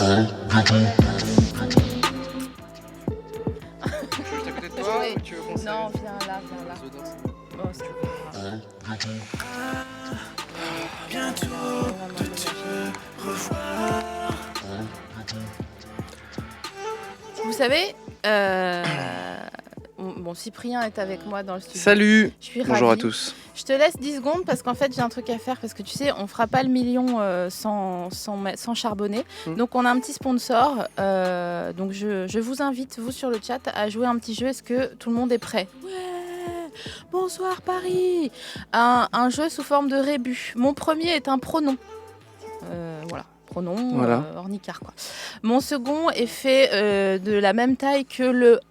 Juste à côté de toi Oui. ou tu veux qu'on Non, viens là. Oh, c'est Bientôt de te revoir. Vous savez, bon, Cyprien est avec moi dans le studio. Salut. Je suis Bonjour à ravie. tous. Je te laisse 10 secondes parce qu'en fait j'ai un truc à faire parce que tu sais on fera pas le million sans charbonner. Donc on a un petit sponsor. Donc je vous invite vous sur le chat à jouer un petit jeu. Est-ce que tout le monde est prêt? Ouais. Bonsoir Paris. Un jeu sous forme de rébus. Mon premier est un pronom. Voilà. Pronom, Voilà. ornicard quoi. Mon second est fait de la même taille que le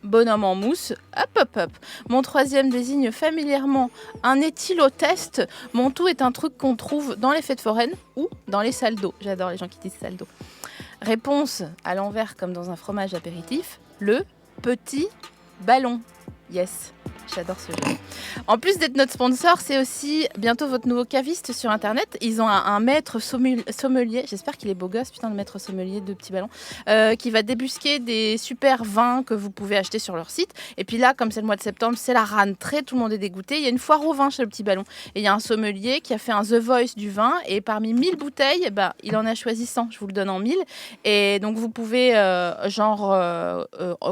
bonhomme en mousse. Hop. Mon troisième désigne familièrement un éthylotest. Mon tout est un truc qu'on trouve dans les fêtes foraines ou dans les salles d'eau. J'adore les gens qui disent salles d'eau. Réponse à l'envers comme dans un fromage apéritif. Le petit ballon. Yes. J'adore ce jeu. En plus d'être notre sponsor, c'est aussi bientôt votre nouveau caviste sur internet. Ils ont un maître sommelier, j'espère qu'il est beau gosse, putain, le maître sommelier de petits ballons, qui va débusquer des super vins que vous pouvez acheter sur leur site. Et puis là, comme c'est le mois de septembre, c'est la rentrée, tout le monde est dégoûté. Il y a une foire au vin chez le petit ballon. Et il y a un sommelier qui a fait un The Voice du vin. Et parmi 1000 bouteilles, il en a choisi 100. Je vous le donne en 1000. Et donc vous pouvez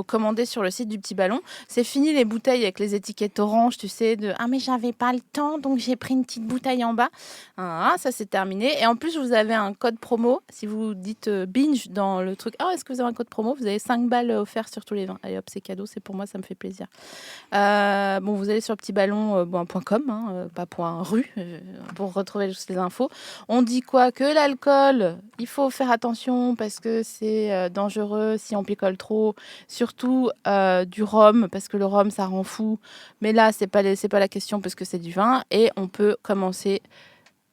commander sur le site du petit ballon. C'est fini les bouteilles avec les étiquettes orange, tu sais, de ah mais j'avais pas le temps donc j'ai pris une petite bouteille en bas. Ça c'est terminé. Et en plus vous avez un code promo si vous dites binge dans le truc. Est-ce que vous avez un code promo? Vous avez 5 balles offerts sur tous les vins. Allez hop, c'est cadeau, c'est pour moi, ça me fait plaisir. Vous allez sur petitballon.com, pas .ru, pour retrouver toutes les infos. On dit quoi? Que l'alcool, il faut faire attention parce que c'est dangereux si on picole trop. Surtout du rhum parce que le rhum ça rend fou. Mais là, c'est pas la question parce que c'est du vin. Et on peut commencer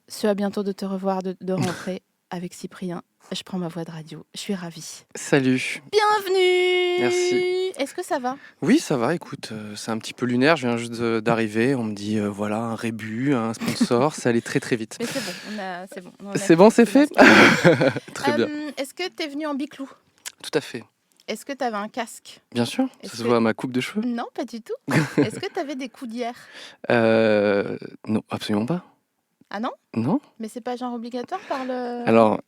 ce à bientôt de te revoir, de rentrer avec Cyprien. Je prends ma voix de radio. Je suis ravie. Salut. Bienvenue. Merci. Est-ce que ça va? Oui, ça va, écoute, c'est un petit peu lunaire, je viens juste d'arriver, on me dit, voilà, un rébut, un sponsor, ça allait très très vite. Mais c'est bon, c'est bon. C'est bon, c'est fait. Très bien. Est-ce que t'es venu en biclou? Tout à fait. Est-ce que t'avais un casque? Bien sûr, ça se voit à ma coupe de cheveux. Non, pas du tout. Est-ce que t'avais des coudières? Non, absolument pas. Ah non? Non. Mais c'est pas genre obligatoire par le... Alors,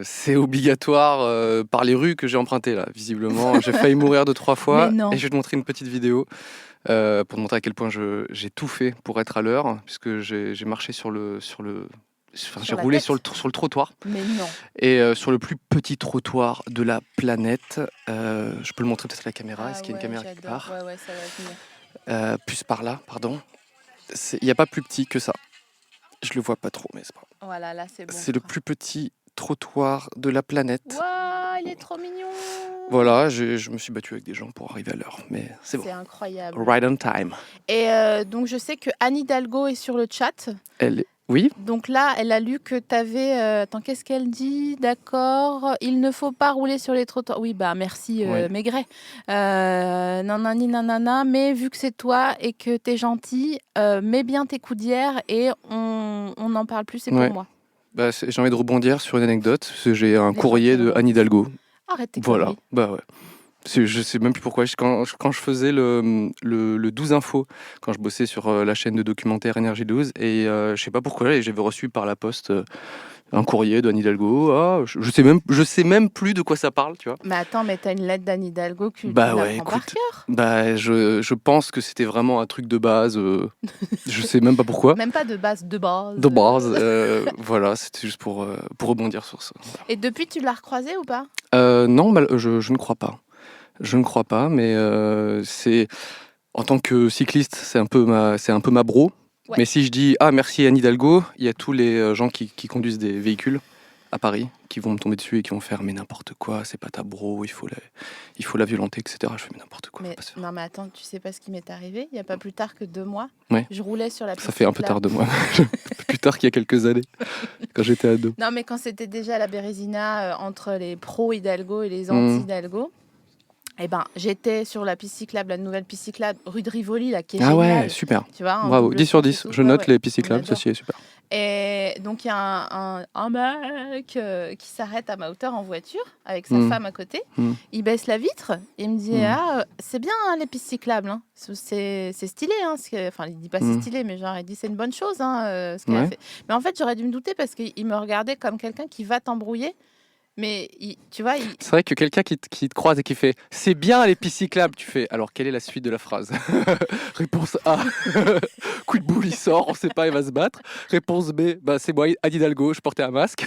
c'est obligatoire par les rues que j'ai empruntées là. Visiblement, j'ai failli mourir 2-3 fois. Mais non. Et je vais te montrer une petite vidéo pour te montrer à quel point j'ai tout fait pour être à l'heure, puisque j'ai marché j'ai roulé sur le trottoir. Mais non. Et sur le plus petit trottoir de la planète. Je peux le montrer peut-être à la caméra. Est-ce qu'il y a une caméra quelque part? Ouais, ça va venir. Plus par là, pardon. Il n'y a pas plus petit que ça. Je le vois pas trop, mais c'est pas grave. Voilà, là c'est bon. C'est le plus petit trottoir de la planète. Waouh, il est trop mignon. Voilà, je me suis battu avec des gens pour arriver à l'heure, mais c'est bon. C'est incroyable. Right on time. Et donc je sais que Anne Hidalgo est sur le chat. Oui. Donc là, elle a lu que tu avais... attends, qu'est-ce qu'elle dit? D'accord. Il ne faut pas rouler sur les trottoirs. Oui, merci Maigret. Nanani nanana. Mais vu que c'est toi et que t'es gentil, mets bien tes coudières et on n'en parle plus, c'est pour moi. J'ai envie de rebondir sur une anecdote. Parce que j'ai un courrier de Anne Hidalgo. Arrête tes Voilà, conneries. ouais. Je sais même plus pourquoi. Quand je faisais le 12 Info, quand je bossais sur la chaîne de documentaire Énergie 12, et je sais pas pourquoi, j'avais reçu par la poste un courrier d'Anne Hidalgo. Je sais même plus de quoi ça parle, tu vois. Mais attends, mais t'as une lettre d'Anne Hidalgo que tu l'apprends par cœur. Je pense que c'était vraiment un truc de base. Je sais même pas pourquoi. Même pas de base, de base. De base. Voilà, c'était juste pour rebondir sur ça. Voilà. Et depuis, tu l'as recroisé ou pas? Non, je ne crois pas. Je ne crois pas, mais c'est en tant que cycliste, c'est un peu ma bro. Ouais. Mais si je dis merci Anne Hidalgo, il y a tous les gens qui conduisent des véhicules à Paris qui vont me tomber dessus et qui vont faire mais n'importe quoi, c'est pas ta bro, il faut la violenter, etc. Je fais mais n'importe quoi. Mais attends, tu sais pas ce qui m'est arrivé? Il y a pas plus tard que 2 mois. Ouais. Je roulais sur la piste. Ça fait un peu tard 2 mois. Plus tard qu'il y a quelques années, quand j'étais ado. Non, mais quand c'était déjà la Bérésina entre les pro Hidalgo et les anti Hidalgo. Eh ben, j'étais sur la piste cyclable, la nouvelle piste cyclable rue de Rivoli, là, qui est Ah géniale. ouais, super. Tu vois, en Bravo, double 10 sur sens et 10. tout. Je Ouais, note ouais, les pistes on cyclables, adore. ceci est super. Et donc, il y a un mec qui s'arrête à ma hauteur en voiture avec sa Mm. femme à côté. Mm. Il baisse la vitre et il me dit c'est bien hein, les pistes cyclables. Hein. C'est stylé. Hein, enfin, il dit pas c'est stylé, mais genre, il dit c'est une bonne chose hein, ce qu'elle a Ouais. fait. Mais en fait, j'aurais dû me douter parce qu'il me regardait comme quelqu'un qui va t'embrouiller. Mais tu vois, C'est vrai que quelqu'un qui te croise et qui fait « C'est bien les pistes cyclables », tu fais « Alors, quelle est la suite de la phrase ?» Réponse A, coup de boule, il sort, on sait pas, il va se battre. Réponse B, bah, c'est moi, Anne Hidalgo, je portais un masque.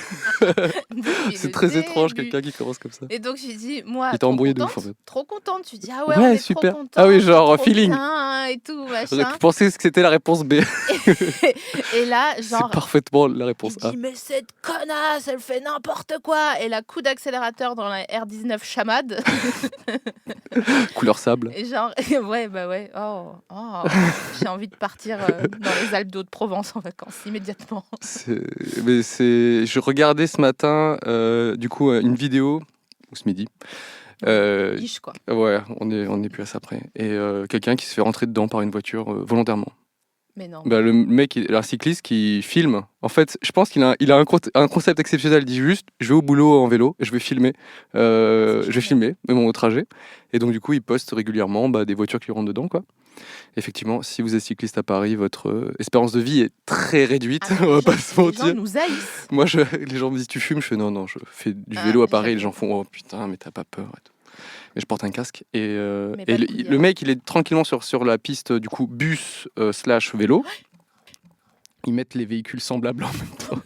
depuis C'est le très étrange, début. quelqu'un qui commence comme ça. Et donc, j'ai dit, moi, Il t'a trop embrouillé de contente, ouf, en fait. trop contente. Tu dis, ah ouais, Ouais, on est super. trop contente. Ah oui, genre, trop feeling. bien et tout, machin. Je pensais que c'était la réponse B. Et là, C'est genre, parfaitement la il réponse A. dit, mais cette connasse, elle fait n'importe quoi. Et là, coup d'accélérateur dans la R19 chamade. Couleur sable. Et genre, ouais, bah ouais. Oh, j'ai envie de partir dans les Alpes d'Haute-Provence en vacances immédiatement. Je regardais ce matin, du coup, une vidéo, ou ce midi. Biche, quoi. Ouais, on est plus à ça près. Et quelqu'un qui se fait rentrer dedans par une voiture volontairement. Mais non. Bah, le mec, un cycliste qui filme. En fait, je pense qu'il a un concept exceptionnel. Il dit juste, je vais au boulot en vélo, et je vais filmer. Je vais filmer mon trajet. Et donc, du coup, il poste régulièrement des voitures qui rentrent dedans, quoi. Effectivement, si vous êtes cycliste à Paris, votre espérance de vie est très réduite. Ah, on va pas se les gens mentir. nous haïssent. Moi, les gens me disent, tu fumes? Je fais, non, je fais du vélo à Paris. Et les gens font, oh putain, mais t'as pas peur et tout. Mais je porte un casque. Et le mec, il est tranquillement sur la piste, du coup, bus / vélo. Ils mettent les véhicules semblables en même temps,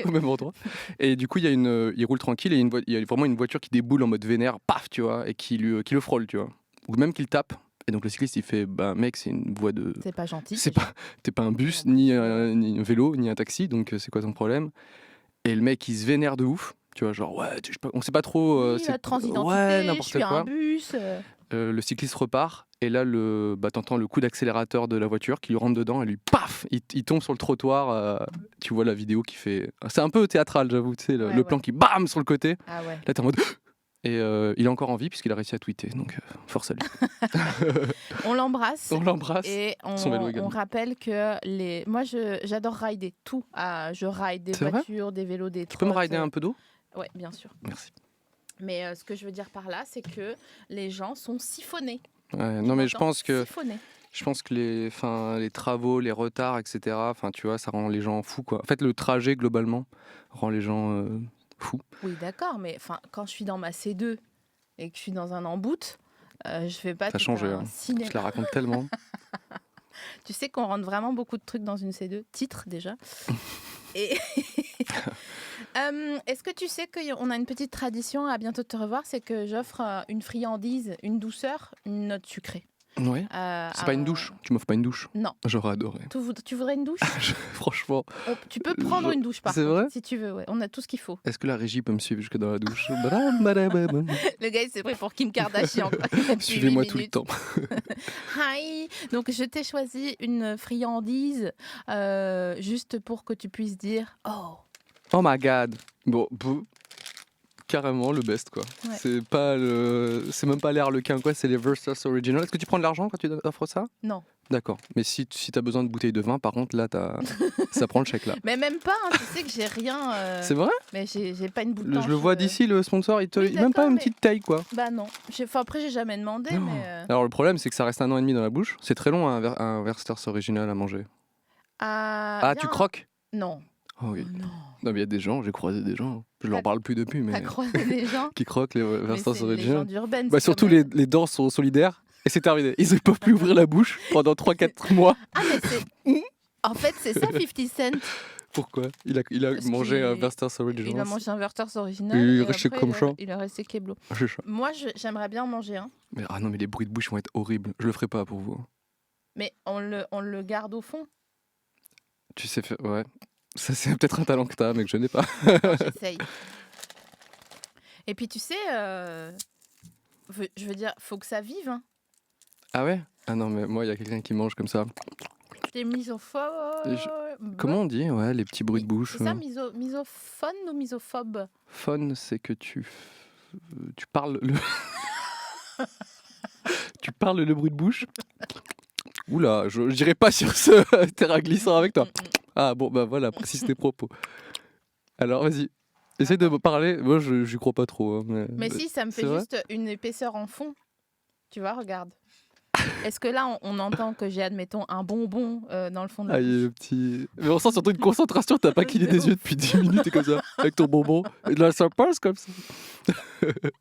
au même endroit. Et du coup, il roule tranquille et il y a vraiment une voiture qui déboule en mode vénère, paf, tu vois, et qui le frôle, tu vois. Ou même qu'il tape. Et donc le cycliste, il fait, bah mec, c'est une voie de... C'est pas gentil. T'es pas un bus, ni un vélo, ni un taxi, donc c'est quoi ton problème? Et le mec, il se vénère de ouf. Tu vois, genre, ouais, on sait pas trop... Oui, la transidentité, ouais, n'importe je suis quoi. un bus. Le cycliste repart, et là, t'entends le coup d'accélérateur de la voiture qui lui rentre dedans, et lui, paf, il tombe sur le trottoir. Tu vois la vidéo qui fait... C'est un peu théâtral, j'avoue, tu sais, le plan qui bam sur le côté. Ah ouais. Là, t'es en mode... Et il est encore en vie puisqu'il a réussi à tweeter, donc force à lui. On l'embrasse. On l'embrasse. Et on rappelle que moi, j'adore rider tout. Je ride des voitures, des vélos, des trottes. Tu peux me rider un peu d'eau? Ouais, bien sûr. Merci. Mais ce que je veux dire par là, c'est que les gens sont siphonnés. Ouais, non, mais je pense que siphonnés. Les travaux, les retards, etc., tu vois, ça rend les gens fous, quoi. En fait, le trajet, globalement, rend les gens fous. Oui, d'accord, mais quand je suis dans ma C2 et que je suis dans un embout, je fais pas tout changé, un cinéma. Je la raconte tellement. Tu sais qu'on rentre vraiment beaucoup de trucs dans une C2. Titre, déjà. Et... est-ce que tu sais qu'on a une petite tradition à bientôt te revoir, c'est que j'offre une friandise, une douceur, une note sucrée. Ouais. C'est pas une douche. Tu m'offres pas une douche? Non. J'aurais adoré. Tu voudrais une douche? Franchement. Tu peux prendre une douche par contre. C'est vrai? Si tu veux, ouais. On a tout ce qu'il faut. Est-ce que la régie peut me suivre jusque dans la douche? Le gars, il s'est pris pour Kim Kardashian. Suivez-moi tout le temps. Hi. Donc, je t'ai choisi une friandise juste pour que tu puisses dire oh. Oh my god. Bon, carrément le best, quoi. Ouais. C'est même pas les Harlequins, quoi, c'est les Versus Original. Est-ce que tu prends de l'argent quand tu offres ça? Non. D'accord. Mais si t'as besoin de bouteilles de vin, par contre, là, ça prend le chèque, là. Mais même pas, hein, tu sais que j'ai rien. C'est vrai? Mais j'ai pas une boule blanche. Je le vois d'ici, le sponsor, même pas une petite taille, quoi. Bah non. Après, j'ai jamais demandé, mais... Alors, le problème, c'est que ça reste 1 an et demi dans la bouche. C'est très long, un Versus Original à manger. Tu croques? Non. Oh oui. Oh non. Non, mais il y a des gens, j'ai croisé des gens, je leur parle plus depuis, mais... T'as croisé des gens qui croquent les Versus Original. Surtout même... les dents sont solidaires, et c'est terminé. Ils ne peuvent plus ouvrir la bouche pendant 3-4 mois. Ah, mais c'est... En fait, c'est ça, 50 Cent. Pourquoi? Il a mangé un Versus Original. Il a mangé un Versus Original. Il est resté comme ça. Il est resté keblo. Moi, j'aimerais bien en manger un. Mais, non, mais les bruits de bouche vont être horribles. Je le ferai pas pour vous. Mais on le garde au fond. Tu sais faire... Ouais. Ça, c'est peut-être un talent que t'as, mais que je n'ai pas. J'essaye. Et puis, tu sais, je veux dire, faut que ça vive. Hein. Ah ouais? Ah non, mais moi, il y a quelqu'un qui mange comme ça. T'es misophobe. Comment on dit? Ouais, les petits bruits de bouche. C'est ça, misophone ou misophobe? Phone, c'est que tu parles le... parle le bruit de bouche. Oula, je n'irai pas sur ce terrain glissant avec toi. Ah bon, bah voilà, précise tes propos. Alors, vas-y. Essaye de me parler. Moi, je n'y crois pas trop. Hein, Mais si, ça me fait c'est vrai juste une épaisseur en fond. Tu vois, regarde. Est-ce que là, on entend que j'ai, admettons, un bonbon dans le fond de la Ah, il y a bouche le petit. Mais on sent surtout une concentration. T'as pas cligné des yeux depuis 10 minutes et comme ça, avec ton bonbon. Et là, ça passe comme ça. Je le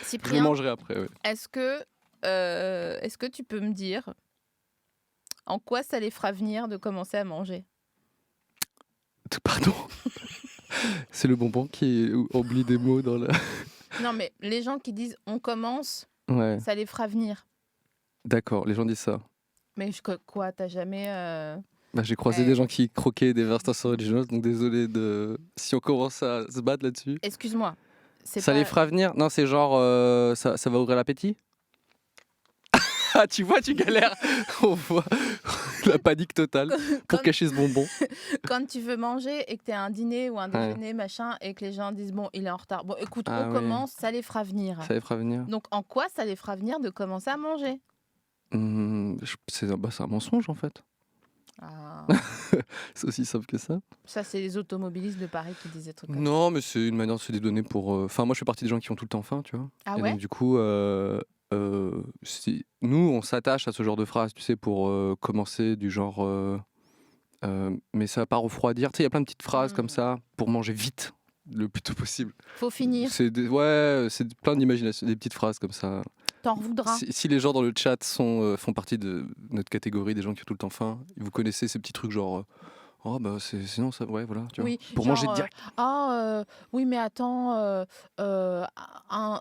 Cyprien, mangerai après. Ouais. est-ce que tu peux me dire en quoi ça les fera venir de commencer à manger? Pardon. C'est le bonbon qui oublie des mots dans la. Non, mais les gens qui disent on commence, Ouais. ça les fera venir. D'accord, les gens disent ça. Mais quoi, t'as jamais... Bah, j'ai croisé des gens qui croquaient des versions originales, donc désolé de si on commence à se battre là-dessus. Excuse-moi. Ça les fera venir? Non, c'est genre ça va ouvrir l'appétit? Ah, tu vois, tu galères. On voit la panique totale pour cacher ce bonbon. Quand tu veux manger et que tu as un dîner ou un déjeuner, machin, et que les gens disent bon, il est en retard. Bon, écoute, Ah on oui. commence, ça les fera venir. Ça les fera venir. Donc, en quoi ça les fera venir de commencer à manger? C'est un mensonge en fait. Ah, C'est aussi simple que ça. ça, c'est les automobilistes de Paris qui disent des trucs comme ça. Non, mais c'est une manière de se dédonner pour. Enfin, moi, je fais partie des gens qui ont tout le temps faim, tu vois. Ah Et ouais? donc, du coup, nous, on s'attache à ce genre de phrase, tu sais, pour commencer du genre. Mais ça va pas refroidir. Tu sais, il y a plein de petites phrases comme ça pour manger vite, le plus tôt possible. Faut finir. C'est c'est plein d'imagination, des petites phrases comme ça. T'en voudras. Si les gens dans le chat font partie de notre catégorie des gens qui ont tout le temps faim, vous connaissez ces petits trucs genre. Oh bah sinon ça ouais voilà tu vois. Oui, Pour genre, manger direct. oui, mais attends,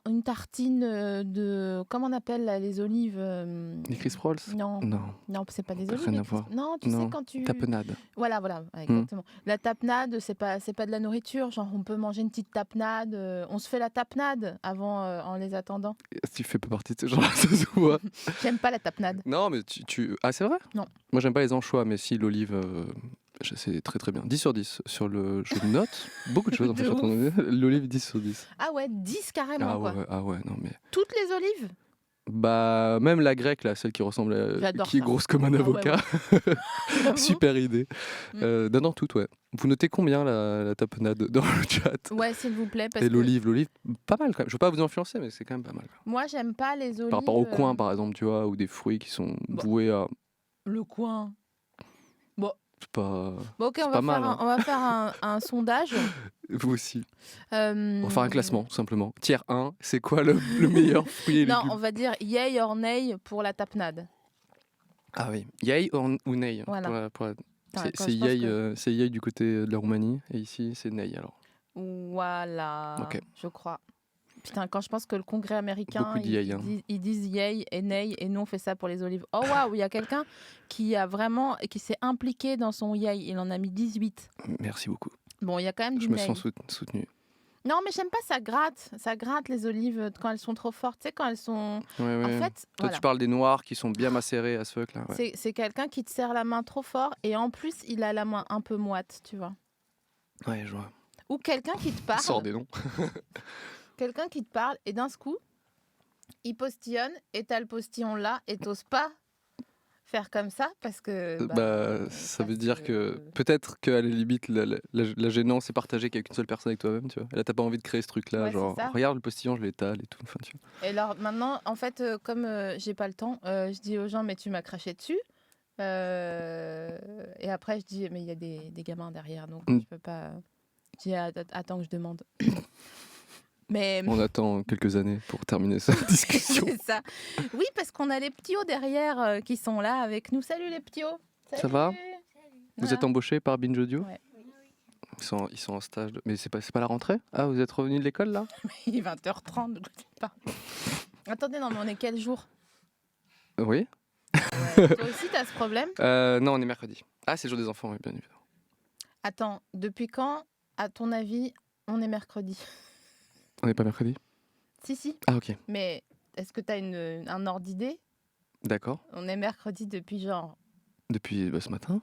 une tartine de... Comment on appelle là, les olives Les Chris Rolls. Non, Non, non, c'est pas des olives. rien les à voir. Chris- Non, tu sais Non, quand tu... tapenade. Voilà, ouais, exactement. La tapenade, c'est pas de la nourriture. Genre, on peut manger une petite tapenade. On se fait la tapenade avant, en les attendant. Tu fais pas partie de ces gens-là, ça se voit. J'aime pas la tapenade. Non mais ah c'est vrai. Non. Moi j'aime pas les anchois mais si l'olive c'est très très bien. 10 sur 10 sur le je note beaucoup de choses en fait. De Je suis en train de- L'olive 10 sur 10. Ah ouais, 10 carrément, Ah quoi. ouais, ah ouais non mais Toutes les olives? bah même la grecque là celle qui ressemble à J'adore qui est ça. grosse comme un Ah ouais, avocat. J'avoue. Super idée. Non, tout, ouais. Vous notez combien la tapenade dans le chat? Ouais, s'il vous plaît, parce Et que l'olive, pas mal quand même. Je veux pas vous influencer, mais c'est quand même pas mal. moi, j'aime pas les olives. Par rapport au coin, par exemple, tu vois, ou des fruits qui sont Bon. voués à. Le coin. Bon, C'est pas. bon ok, C'est on pas va, mal, faire hein. on va faire un sondage. Vous aussi. On On va faire un classement, tout simplement. Tiers 1, c'est quoi le meilleur fruit et Non, légumes? on va dire yay or nay pour la tapenade. Ah oui. Yay ou nay? Voilà. Pour la- Putain, C'est quand c'est je pense yay, que- c'est yay du côté de la Roumanie, et ici, c'est nay alors. Voilà, Ok. je crois. Putain, quand je pense que le Congrès américain, Beaucoup de yay, hein. ils disent yay et nay, et nous on fait ça pour les olives. Oh waouh, il y a quelqu'un qui s'est impliqué dans son yay, il en a mis 18. Merci beaucoup. Bon, il y a quand même du Je me nay. sens soutenu. Non, mais j'aime pas, ça gratte les olives quand elles sont trop fortes, tu sais, quand elles sont... Ouais, ouais. En fait, Toi, voilà. tu parles des noirs qui sont bien macérés à ce fuck là. Ouais. C'est quelqu'un qui te serre la main trop fort et en plus il a la main un peu moite, tu vois. Ouais, je vois. Ou quelqu'un qui te parle, Sors des noms. quelqu'un qui te parle et d'un coup il postillonne et t'as le postillon là et t'oses pas faire comme ça parce que... Ça veut dire que peut-être qu'à la limite la gênance est partagée qu'avec une seule personne avec toi-même, tu vois. Et là t'as pas envie de créer ce truc là, Ouais, genre c'est ça. regarde le postillon, je l'étale et tout. Enfin, tu vois. Et alors maintenant, en fait, comme j'ai pas le temps, je dis aux gens mais tu m'as craché dessus. Et après je dis mais il y a des gamins derrière donc je peux pas... Je dis attends que je demande. Mais... On attend quelques années pour terminer cette discussion. C'est ça. Oui, parce qu'on a les petits-os derrière qui sont là avec nous. Salut les petits-os. Ça va? Vous êtes embauché par Binge Audio? Ouais. Ils sont en stage. Mais c'est pas la rentrée? Ah, vous êtes revenu de l'école là? Il est 20h30, je sais pas. Attendez, non, mais on est quel jour? Oui. Ouais. Toi aussi, t'as ce problème? Non, on est mercredi. Ah, c'est le jour des enfants, oui, bien évidemment. Attends, depuis quand, à ton avis, on est mercredi? On n'est pas mercredi? Si. Ah, ok. Mais est-ce que t'as un ordre d'idée? D'accord. On est mercredi depuis genre... Depuis ce matin?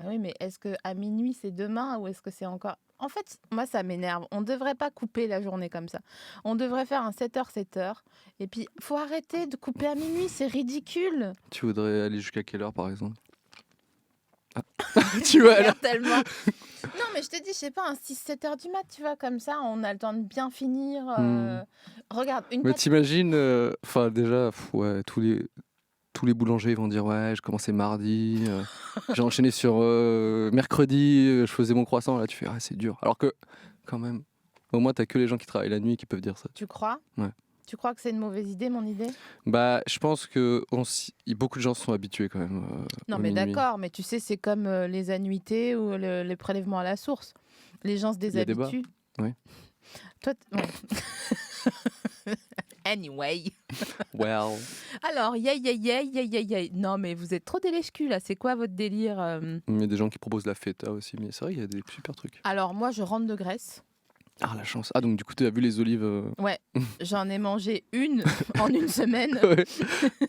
Ah oui, mais est-ce que à minuit c'est demain ou est-ce que c'est encore... En fait, moi, ça m'énerve. On devrait pas couper la journée comme ça. On devrait faire un 7h, 7h. Et puis, faut arrêter de couper à minuit, c'est ridicule. Tu voudrais aller jusqu'à quelle heure, par exemple? Tu vois, là. Tellement. Non, mais je te dis, je sais pas, un 6-7 heures du mat, tu vois, comme ça, on a le temps de bien finir. Regarde, une Mais pâte- t'imagines, enfin déjà, ouais, tous les boulangers vont dire ouais, je commençais mardi, j'ai enchaîné sur mercredi, je faisais mon croissant. Là, tu fais ah, c'est dur. Alors que, quand même, au moins, t'as que les gens qui travaillent la nuit qui peuvent dire ça. Tu crois? Ouais. Tu crois que c'est une mauvaise idée, mon idée? Bah, je pense que beaucoup de gens sont habitués quand même. Non, au mais minuit. d'accord, mais tu sais, c'est comme les annuités ou les prélèvements à la source. Les gens se y a des déshabituent. Oui. Toi, anyway. Well. Alors, yay. Non, mais vous êtes trop délèche-cul, là. C'est quoi votre délire Il y a des gens qui proposent la feta aussi, mais c'est vrai, il y a des super trucs. Alors, moi, je rentre de Grèce. Ah, la chance. Ah, donc du coup, tu as vu les olives. Ouais, j'en ai mangé une en une semaine. Ouais.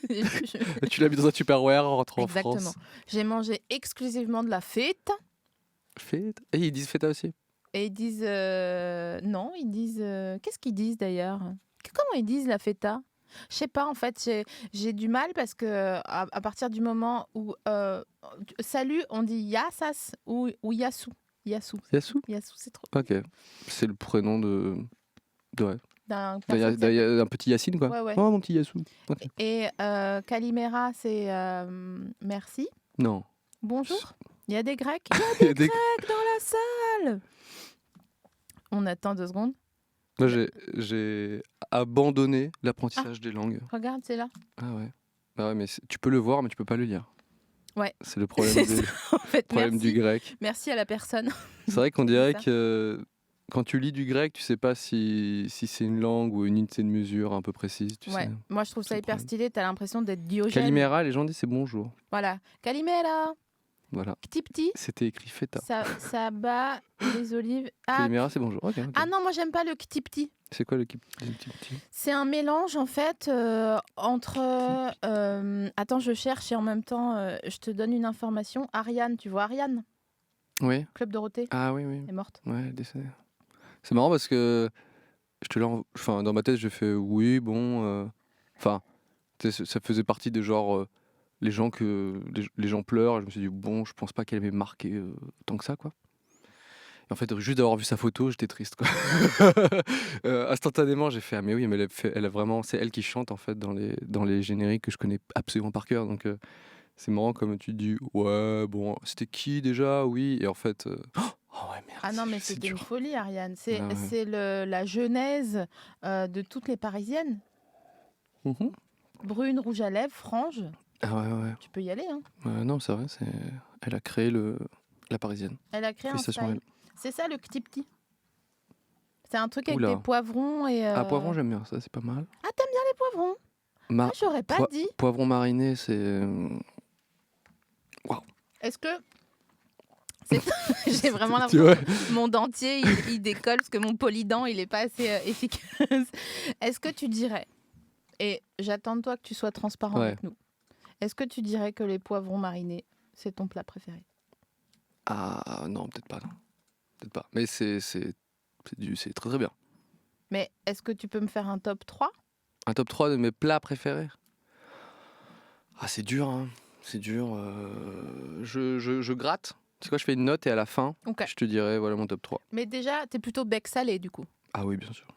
Je- Tu l'as mis dans un Tupperware en rentrant en Exactement. France. J'ai mangé exclusivement de la feta. Feta. Et ils disent feta aussi. Et ils disent... non, ils disent... Qu'est-ce qu'ils disent d'ailleurs? Comment ils disent la feta? Je sais pas, en fait, j'ai du mal parce que à partir du moment où... salut, on dit yassas ou yassou. Yassou, Yassou. c'est trop... Ok. C'est le prénom de. Ouais. D'un Un petit Yacine, quoi. Ouais. Oh, mon petit Yassou. Ok. Et Kalimera, c'est merci. Non. Bonjour. Il y a des Grecs. Il y a des- Grecs dans la salle. On attend 2 secondes. Moi, j'ai abandonné l'apprentissage des langues. Regarde, c'est là. Ah ouais. Bah ouais, mais tu peux le voir, mais tu peux pas le lire. Ouais. C'est le problème, C'est ça, en fait, problème merci. du grec. Merci à la personne. C'est vrai qu'on dirait ça. que quand tu lis du grec, tu sais pas si c'est une langue ou une unité de mesure un peu précise. Tu Ouais. sais. Moi, je trouve ça C'est le hyper problème. stylé. T'as l'impression d'être Diogène. Calimera, les gens disent c'est bonjour. Voilà. Kalimera. Voilà. Ktipti. C'était écrit feta. Ça bat les olives. Ah, Calimera, c'est bonjour. Ok. ah non, moi, j'aime pas le ktipti. C'est quoi le petit. C'est un mélange en fait entre. Attends, je cherche et en même temps, je te donne une information. Ariane, tu vois Ariane, Oui. Club Dorothée, Ah oui, oui. est morte. Ouais, elle est décédée. C'est marrant parce que enfin, dans ma tête, je fais oui, bon. Enfin, tu sais, ça faisait partie des genres. Les gens les gens pleurent. Et je me suis dit bon, je pense pas qu'elle m'ait marqué tant que ça, quoi. Et en fait, juste d'avoir vu sa photo, j'étais triste, quoi. Instantanément, j'ai fait ah mais oui, mais elle a vraiment, c'est elle qui chante en fait dans les génériques que je connais absolument par cœur. Donc c'est marrant comme tu dis ouais, bon, c'était qui déjà? Oui, et en fait. Oh ouais, merde. Ah non, mais c'est c'était une dur. folie, Ariane. C'est Ah ouais. c'est la genèse de toutes les Parisiennes. Mhm. Brune, rouge à lèvres, frange. Ah ouais, ouais. Tu peux y aller. Hein. Non, c'est vrai, elle a créé la Parisienne. Elle a créé un Félicitations à style. C'est ça le ktipti. C'est un truc avec Oula. des poivrons et. Ah, poivron, j'aime bien, ça, c'est pas mal. Ah, t'aimes bien les poivrons? Ah, j'aurais pas dit. Poivron mariné, c'est. Est-ce que. J'ai vraiment Tu l'impression vois que mon dentier, il décolle parce que mon polydent, il est pas assez efficace. Est-ce que tu dirais, et j'attends de toi que tu sois transparent Ouais. avec nous, est-ce que tu dirais que les poivrons marinés, c'est ton plat préféré? Ah, non, peut-être pas, non. Peut-être pas. Mais c'est très très bien. Mais est-ce que tu peux me faire un top 3? Un top 3 de mes plats préférés. Ah, c'est dur, hein. C'est dur. Je gratte. C'est quoi, je fais une note et à la fin, Ok. je te dirai voilà mon top 3. Mais déjà, t'es plutôt bec salé du coup. Ah oui, bien sûr.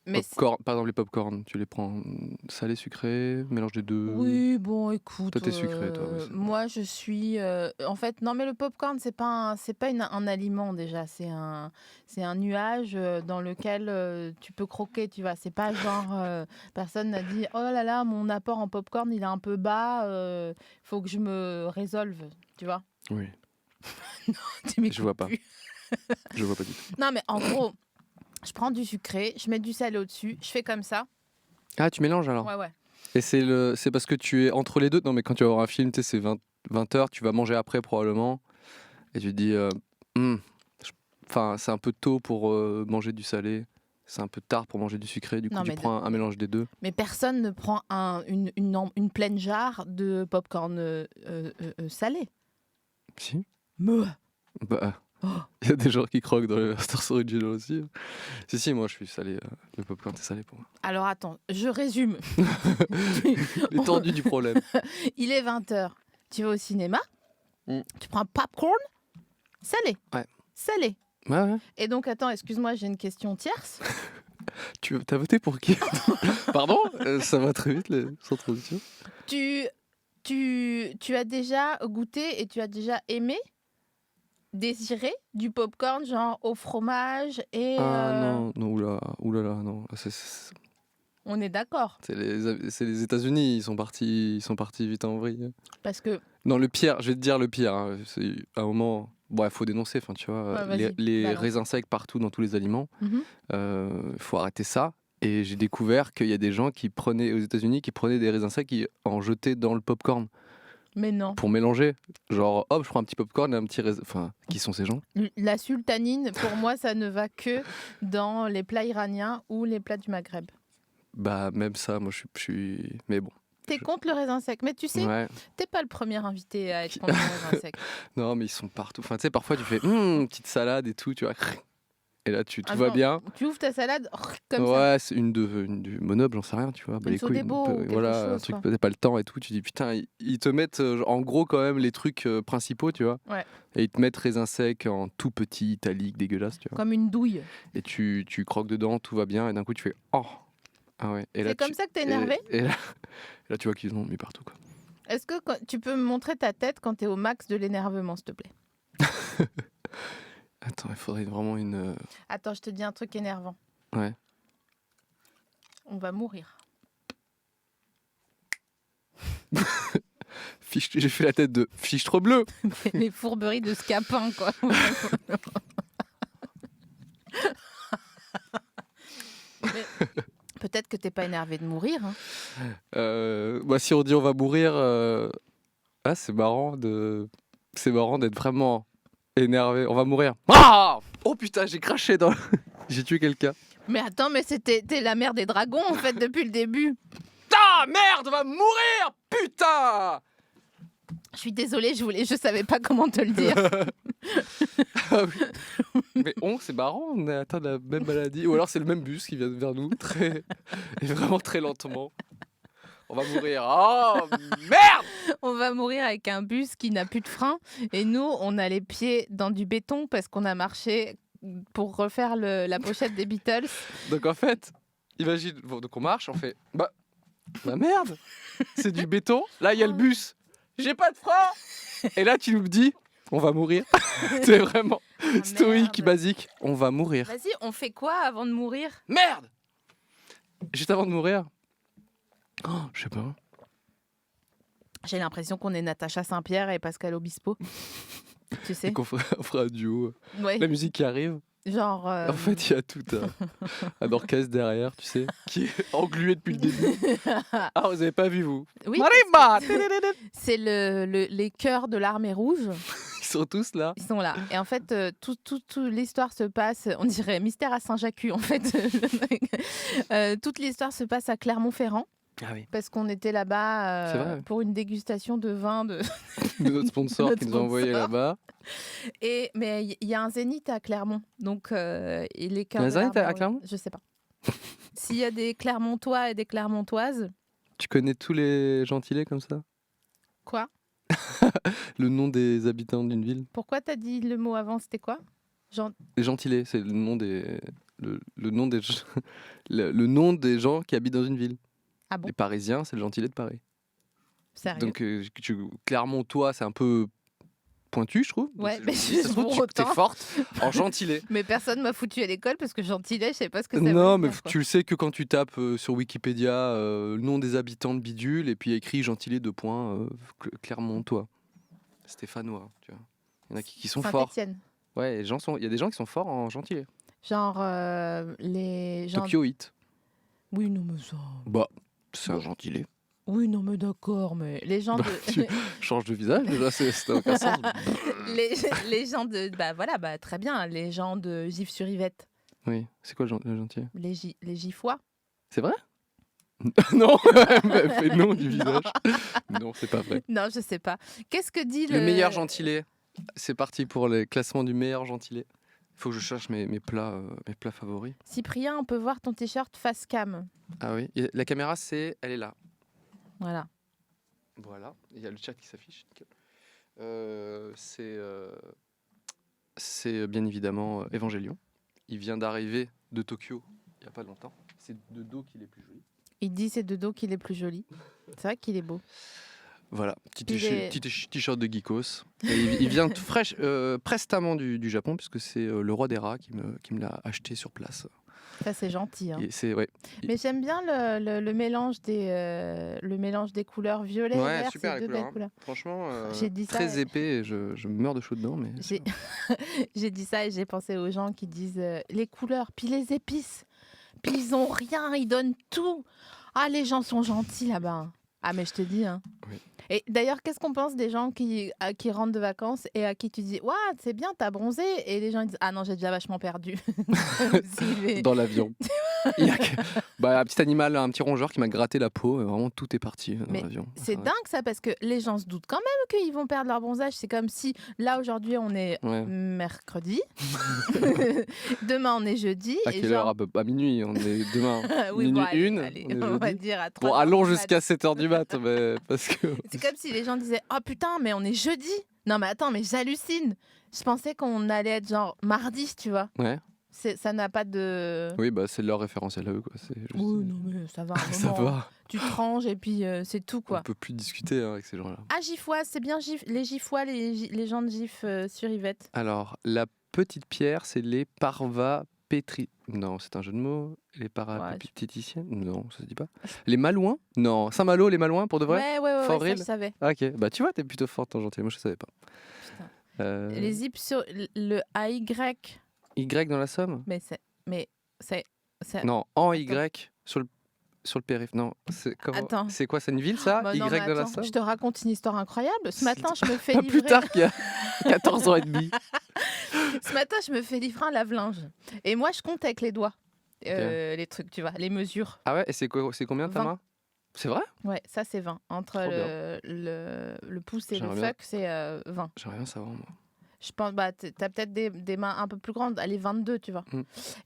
Mais Popcorn, par exemple, les popcorn, tu les prends salé, sucré, mélange des deux. oui, bon, écoute. Toi, t'es sucré, toi, ouais, c'est bon. moi, je suis. En fait, non, mais le popcorn, c'est pas un aliment déjà. C'est un nuage dans lequel tu peux croquer, tu vois. C'est pas genre. Personne n'a dit oh là là, mon apport en popcorn, il est un peu bas. Faut que je me résolve, tu vois. Oui, Tu m'écoutes je vois pas. plus. Je vois pas du tout. Non, mais en gros, je prends du sucré, je mets du salé au-dessus, je fais comme ça. Ah, tu mélanges alors. Ouais. Et c'est parce que tu es entre les deux. Non, mais quand tu vas voir un film, tu sais, c'est 20 heures, tu vas manger après probablement. Et tu te dis, enfin, c'est un peu tôt pour manger du salé. C'est un peu tard pour manger du sucré. Du coup, Non, tu mais prends un mélange des deux. Mais personne ne prend une pleine jarre de popcorn salé. Si. Me. Bah, Il y a des gens qui croquent dans les Masters Original aussi. Si, moi je suis salé. Le popcorn, c'est salé pour moi. Alors attends, je résume. L'étendue du problème. Il est 20h. Tu vas au cinéma. Tu prends un popcorn salé. Ouais. Salé. Ouais. Et donc, attends, excuse-moi, j'ai une question tierce. T'as voté pour qui? Pardon? Ça va très vite, sans transition. Tu as déjà goûté et tu as déjà aimé, désiré du popcorn genre au fromage et... Ah non, oulala, non. On est d'accord. C'est les États-Unis, ils sont partis vite en vrille. Parce que... Non, le pire, je vais te dire le pire. Hein. C'est à un moment... Bon, il faut dénoncer, tu vois, Ouais, les raisins secs partout dans tous les aliments. Faut arrêter ça. Et j'ai découvert qu'il y a des gens qui prenaient, aux États-Unis, qui prenaient des raisins secs qui en jetaient dans le popcorn. Mais non. Pour mélanger. Genre, hop, je prends un petit popcorn et un petit raisin. Enfin, qui sont ces gens? La sultanine, pour moi, ça ne va que dans les plats iraniens ou les plats du Maghreb. Bah, même ça, moi, je suis... Mais bon. T'es contre le raisin sec. Mais tu sais, Ouais. T'es pas le premier invité à être contre le raisin sec. Non, mais ils sont partout. Enfin, tu sais, parfois, tu fais petite salade et tout, tu vois. Et là, tout va bien. Tu ouvres ta salade comme ça. Ouais, c'est une du Monoble, j'en sais rien, tu vois. Une Sodebo ou quelque voilà, chose, un truc, quoi. t'as pas le temps et tout. Tu dis, putain, ils te mettent en gros quand même les trucs principaux, tu vois. Ouais. Et ils te mettent raisin sec en tout petit, italique, dégueulasse, tu vois. Comme une douille. Et tu croques dedans, tout va bien. Et d'un coup, tu fais, oh. Ah ouais. C'est comme ça que t'es énervé? Et là, tu vois qu'ils ont mis partout, quoi. Est-ce que tu peux me montrer ta tête quand t'es au max de l'énervement, s'il te plaît? Attends, il faudrait vraiment une... Attends, je te dis un truc énervant. Ouais. On va mourir. J'ai fait la tête de fichtre bleu. Les fourberies de Scapin, quoi. Mais peut-être que t'es pas énervé de mourir. Hein. Bah, si on dit on va mourir... Ah, c'est marrant d'être vraiment... énervé, on va mourir. Ah, oh putain, j'ai craché dans... J'ai tué quelqu'un. Mais attends, mais t'es la mère des dragons, en fait, depuis le début. Ah, merde, on va mourir, putain. Je suis désolée, je savais pas comment te le dire. Ah oui. Mais c'est marrant, on est atteint de la même maladie. Ou alors c'est le même bus qui vient vers nous, et vraiment très lentement. On va mourir. Oh, merde. On va mourir avec un bus qui n'a plus de frein. Et nous, on a les pieds dans du béton parce qu'on a marché pour refaire la pochette des Beatles. Donc en fait, imagine, donc on marche, on fait... Bah merde, c'est du béton. Là, il y a le bus. J'ai pas de frein. Et là, tu nous dis, on va mourir. C'est vraiment stoïque, basique. On va mourir. Vas-y, on fait quoi avant de mourir? Merde. Juste avant de mourir. Oh, je sais pas. J'ai l'impression qu'on est Natacha Saint-Pierre et Pascal Obispo. Tu sais? On fera un duo. Ouais. La musique qui arrive. Genre. En fait, il y a tout un orchestre derrière, tu sais, qui est englué depuis le début. Ah, vous avez pas vu, vous? Oui. Marimba. C'est les chœurs de l'armée rouge. Ils sont tous là. Ils sont là. Et en fait, toute l'histoire se passe, on dirait Mystère à Saint-Jacques, en fait. Toute l'histoire se passe à Clermont-Ferrand. Ah oui. Parce qu'on était là-bas pour une dégustation de vin de notre sponsor Notre qui nous a envoyé sponsor. là-bas. Mais il y a un zénith à Clermont. Donc, il est Il y a un zénith à Clermont? Je sais pas. S'il y a des Clermontois et des Clermontoises. Tu connais tous les gentilés comme ça? Quoi? Le nom des habitants d'une ville? Pourquoi t'as dit le mot avant? C'était quoi? Les gentilés, c'est le nom des... Le nom des... le nom des gens qui habitent dans une ville. Ah bon? Les Parisiens, c'est le gentilé de Paris. Sérieux? Donc, Clermont-toi, c'est un peu pointu, je trouve. Ouais, Donc, mais ça se trouve, pour t'es autant. forte en gentilé. Mais personne m'a foutu à l'école parce que gentilé, je sais pas ce que ça veut Non, dire. mais tu le sais que quand tu tapes sur Wikipédia le nom des habitants de Bidule et puis il y a écrit gentilé de point Clermont-toi. Stéphanois, tu vois. Il y en a qui sont forts. Saint-Étienne. Ouais, il y a des gens qui sont forts en gentilé. Genre les gens. Tokyo Hit. Oui, non, mais ça. Bah, c'est un gentilé. Oui, non, mais d'accord, mais les gens de. Tu changes de visage, déjà, ça n'a aucun sens. les gens de. Bah voilà, bah très bien, les gens de Gif-sur-Yvette. Oui, c'est quoi le gentilé? Les Gifois. C'est vrai? Non, elle fait non du visage. Non, c'est pas vrai. Non, je sais pas. Qu'est-ce que dit Le meilleur gentilé. C'est parti pour les classements du meilleur gentilé. Il faut que je cherche mes plats favoris. Cyprien, on peut voir ton t-shirt face cam. Ah oui, la caméra, elle est là. Voilà. Voilà, il y a le chat qui s'affiche. Nickel. C'est bien évidemment Evangelion. Il vient d'arriver de Tokyo il n'y a pas longtemps. C'est de dos qu'il est plus joli. Il dit c'est de dos qu'il est plus joli. C'est vrai qu'il est beau. Voilà, petit t-shirt de geekos. Et il vient prestamment du Japon, puisque c'est le roi des rats qui me l'a acheté sur place. Ça, c'est gentil. Hein. Ouais. Mais j'aime bien le mélange des couleurs violet et vert. Super, ces deux belles couleurs. Franchement, j'ai dit très ça, épais. Et je meurs de chaud dedans. Mais j'ai dit ça et j'ai pensé aux gens qui disent les couleurs, puis les épices. Puis ils ont rien, ils donnent tout. Ah, les gens sont gentils là-bas. Ah, mais je te dis. Hein. Oui. Et d'ailleurs, qu'est-ce qu'on pense des gens qui rentrent de vacances et à qui tu dis « Waouh, c'est bien, t'as bronzé ?» Et les gens disent « Ah non, j'ai déjà vachement perdu. » Dans l'avion. Il y a un petit animal, un petit rongeur qui m'a gratté la peau. Vraiment, tout est parti dans l'avion. C'est dingue ça, parce que les gens se doutent quand même qu'ils vont perdre leur bronzage. C'est comme si, là, aujourd'hui, on est mercredi. Demain, on est jeudi. À quelle heure? À minuit. On est demain. Oui, minuit bon, 1. allez, on va dire à 3 Bon, allons jusqu'à 7h du mat. Parce que... C'est comme si les gens disaient « Oh putain, mais on est jeudi !» Non mais attends, mais j'hallucine. Je pensais qu'on allait être genre mardi, tu vois. Ouais. Ça n'a pas de... Oui, c'est leur référentiel à eux. Quoi. Oui, non mais ça va. Ça va. Tu te ranges et puis c'est tout, quoi. On peut plus discuter avec ces gens-là. Ah, Gifoise, c'est bien les Gifois, les gens de Gif sur Yvette. Alors, la petite pierre, c'est les parvapétri... Non, c'est un jeu de mots. Les parapétiticiennes? Non, ça se dit pas. Les Malouins? Non, Saint-Malo, les Malouins, pour de vrai? Ouais, ça je savais. Ah, ok, tu vois, t'es plutôt forte en gentil. Moi, je savais pas. Les ipso... Le AY... Y dans la Somme? Mais c'est... Non, en Y, sur le périph'. Non, c'est comment? Attends. C'est quoi, c'est une ville, ça? Bah Y non, dans la Somme? Je te raconte une histoire incroyable. Ce matin, je me fais Pas livrer... plus tard qu'il y a 14 ans et demi. Ce matin, je me fais livrer un lave-linge. Et moi, je compte avec les doigts. Les trucs, tu vois, les mesures. Ah ouais, et c'est combien ta 20. main? C'est vrai? Ouais, ça c'est 20. Entre le pouce et J'aimerais le fuck, c'est 20. J'aimerais bien savoir, moi. Je pense, t'as peut-être des mains un peu plus grandes. Allez, 22, tu vois.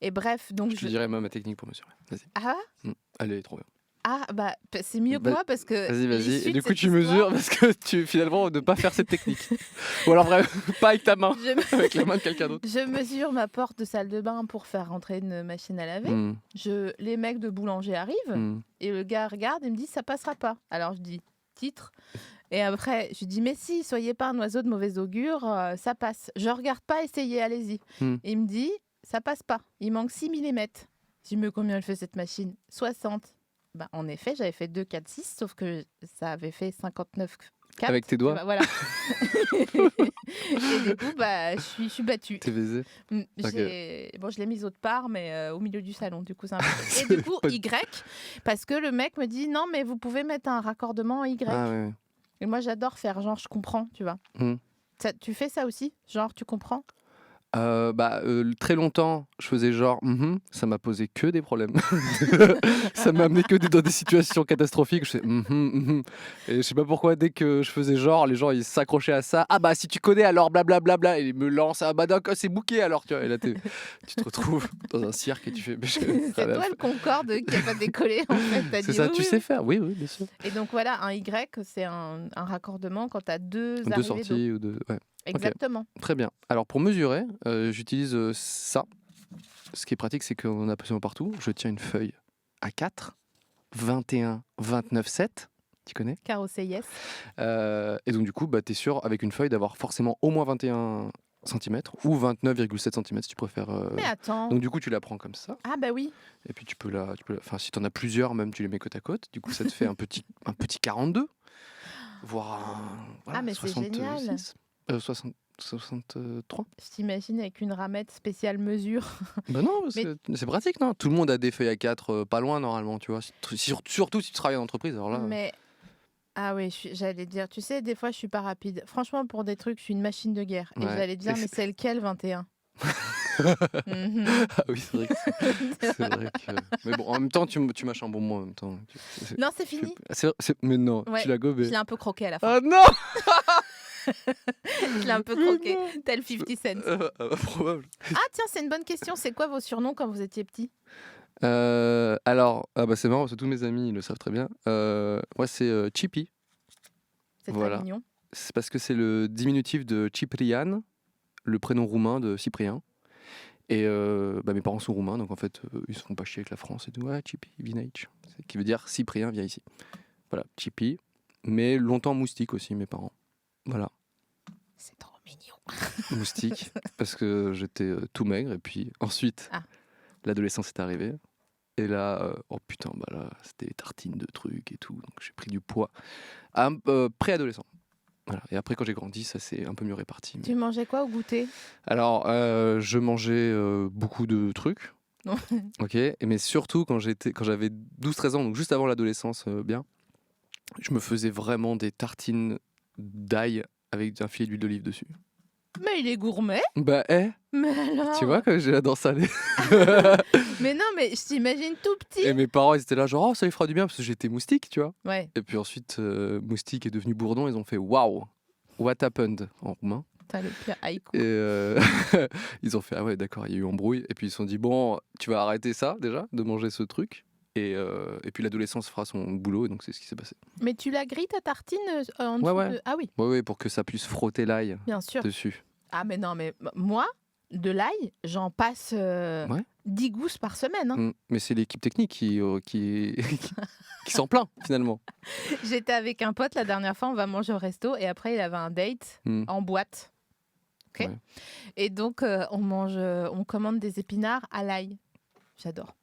Et bref, donc... Je te dirai ma technique pour mesurer. Vas-y. Ah Allez, trop bien. Ah, c'est mieux que moi parce que... Vas-y. Et du coup, tu mesures parce que tu, finalement, ne pas faire cette technique. Ou alors, bref, pas avec ta main, avec la main de quelqu'un d'autre. Je mesure ma porte de salle de bain pour faire rentrer une machine à laver. Les mecs de boulanger arrivent et le gars regarde et me dit ça passera pas. Alors je dis titre. Et après, je dis mais si, soyez pas un oiseau de mauvais augure, ça passe. Je regarde pas, essayez, allez-y. Et il me dit ça passe pas. Il manque 6 mm. Je dis mais combien elle fait cette machine? 60. En effet, j'avais fait 2, 4, 6, sauf que ça avait fait 59, 4. Avec tes doigts? Voilà. Et du coup, je suis battue. T'es baisé? Bon, je l'ai mise autre part, mais au milieu du salon. Du coup, c'est un peu... Et du coup, Y, parce que le mec me dit non, mais vous pouvez mettre un raccordement en Y. Ah, ouais. Et moi, j'adore faire genre, je comprends, tu vois. Tu fais ça aussi? Genre, tu comprends? Très longtemps, je faisais genre, ça m'a posé que des problèmes. Ça m'a amené que dans des situations catastrophiques. Je fais, Et je sais pas pourquoi, dès que je faisais genre, les gens ils s'accrochaient à ça. Ah bah si tu connais alors blablabla, et ils me lancent. Ah bah d'accord, c'est bouquet alors, tu vois. Et là tu te retrouves dans un cirque et tu fais. C'est toi le Concorde qui a pas décollé en fait. C'est ça, tu sais faire, oui, bien sûr. Et donc voilà, un Y, c'est un raccordement quand tu as deux sorties ou deux. Ouais. Exactement. Okay. Très bien. Alors pour mesurer, j'utilise ça. Ce qui est pratique, c'est qu'on a absolument partout. Je tiens une feuille A4, 21, 29, 7. Tu connais? Carrossé, yes. Et donc du coup, tu es sûr avec une feuille d'avoir forcément au moins 21 cm ou 29,7 cm si tu préfères. Mais attends. Donc du coup, tu la prends comme ça. Ah bah oui. Et puis tu peux enfin si tu en as plusieurs, même tu les mets côte à côte. Du coup, ça te fait un petit 42, voire un mais 66. C'est génial. 63. Je t'imagine avec une ramette spéciale mesure. Bah non, c'est pratique, non? Tout le monde a des feuilles A4 pas loin normalement, tu vois. Surtout si tu travailles en entreprise, alors là. Mais ah oui, j'allais dire, tu sais, des fois je suis pas rapide. Franchement, pour des trucs, je suis une machine de guerre. Et j'allais dire, mais c'est lequel 21? Ah oui, c'est vrai que mais bon, en même temps, tu mâches un bon mot en même temps. Non, c'est fini. Mais non, ouais, tu l'as gobé. Je l'ai un peu croqué à la fin. Ah non. Je l'ai un peu croqué, tel 50 Cent. Probable. Ah tiens, c'est une bonne question. C'est quoi vos surnoms quand vous étiez petit? Alors, c'est marrant parce que tous mes amis ils le savent très bien. Moi, c'est Chippy. C'est Voilà. très mignon. C'est parce que c'est le diminutif de Ciprian, le prénom roumain de Cyprien. Et mes parents sont roumains, donc en fait, ils se font pas chier avec la France et tout. Ouais, Chippy, viens ici. Qui veut dire Cyprien, viens ici. Voilà, Chippy. Mais longtemps moustique aussi, mes parents. Voilà, C'est trop mignon. moustique. Parce que j'étais tout maigre. Et puis ensuite, l'adolescence est arrivée. Et là, oh putain, là, c'était des tartines de trucs et tout. Donc j'ai pris du poids. Préadolescent. Voilà. Et après, quand j'ai grandi, ça s'est un peu mieux réparti. Tu mangeais quoi au goûter? Alors, je mangeais beaucoup de trucs. Ok. Mais surtout, quand j'avais 12-13 ans, donc juste avant l'adolescence, je me faisais vraiment des tartines d'ail avec un filet d'huile d'olive dessus. Mais il est gourmet. Mais alors tu vois que j'ai la dent salée. Mais non, mais je t'imagine tout petit. Et mes parents, ils étaient là, genre, oh, ça lui fera du bien, parce que j'étais moustique, tu vois. Ouais. Et puis ensuite, moustique est devenu bourdon, ils ont fait, waouh, what happened en roumain. T'as le pire haïku. Et ils ont fait, ah ouais, d'accord, il y a eu embrouille. Et puis ils se sont dit, bon, tu vas arrêter ça déjà, de manger ce truc. Et puis l'adolescence fera son boulot, et donc c'est ce qui s'est passé. Mais tu la grilles ta tartine en dessous Ouais. de... Ah oui, Ouais, pour que ça puisse frotter l'ail bien sûr. dessus. Ah mais non, mais moi, de l'ail, j'en passe 10 gousses par semaine. Hein. Mais c'est l'équipe technique qui s'en plaint, finalement. J'étais avec un pote la dernière fois, on va manger au resto, et après il avait un date en boîte. Ok. Ouais. Et donc on commande des épinards à l'ail. J'adore.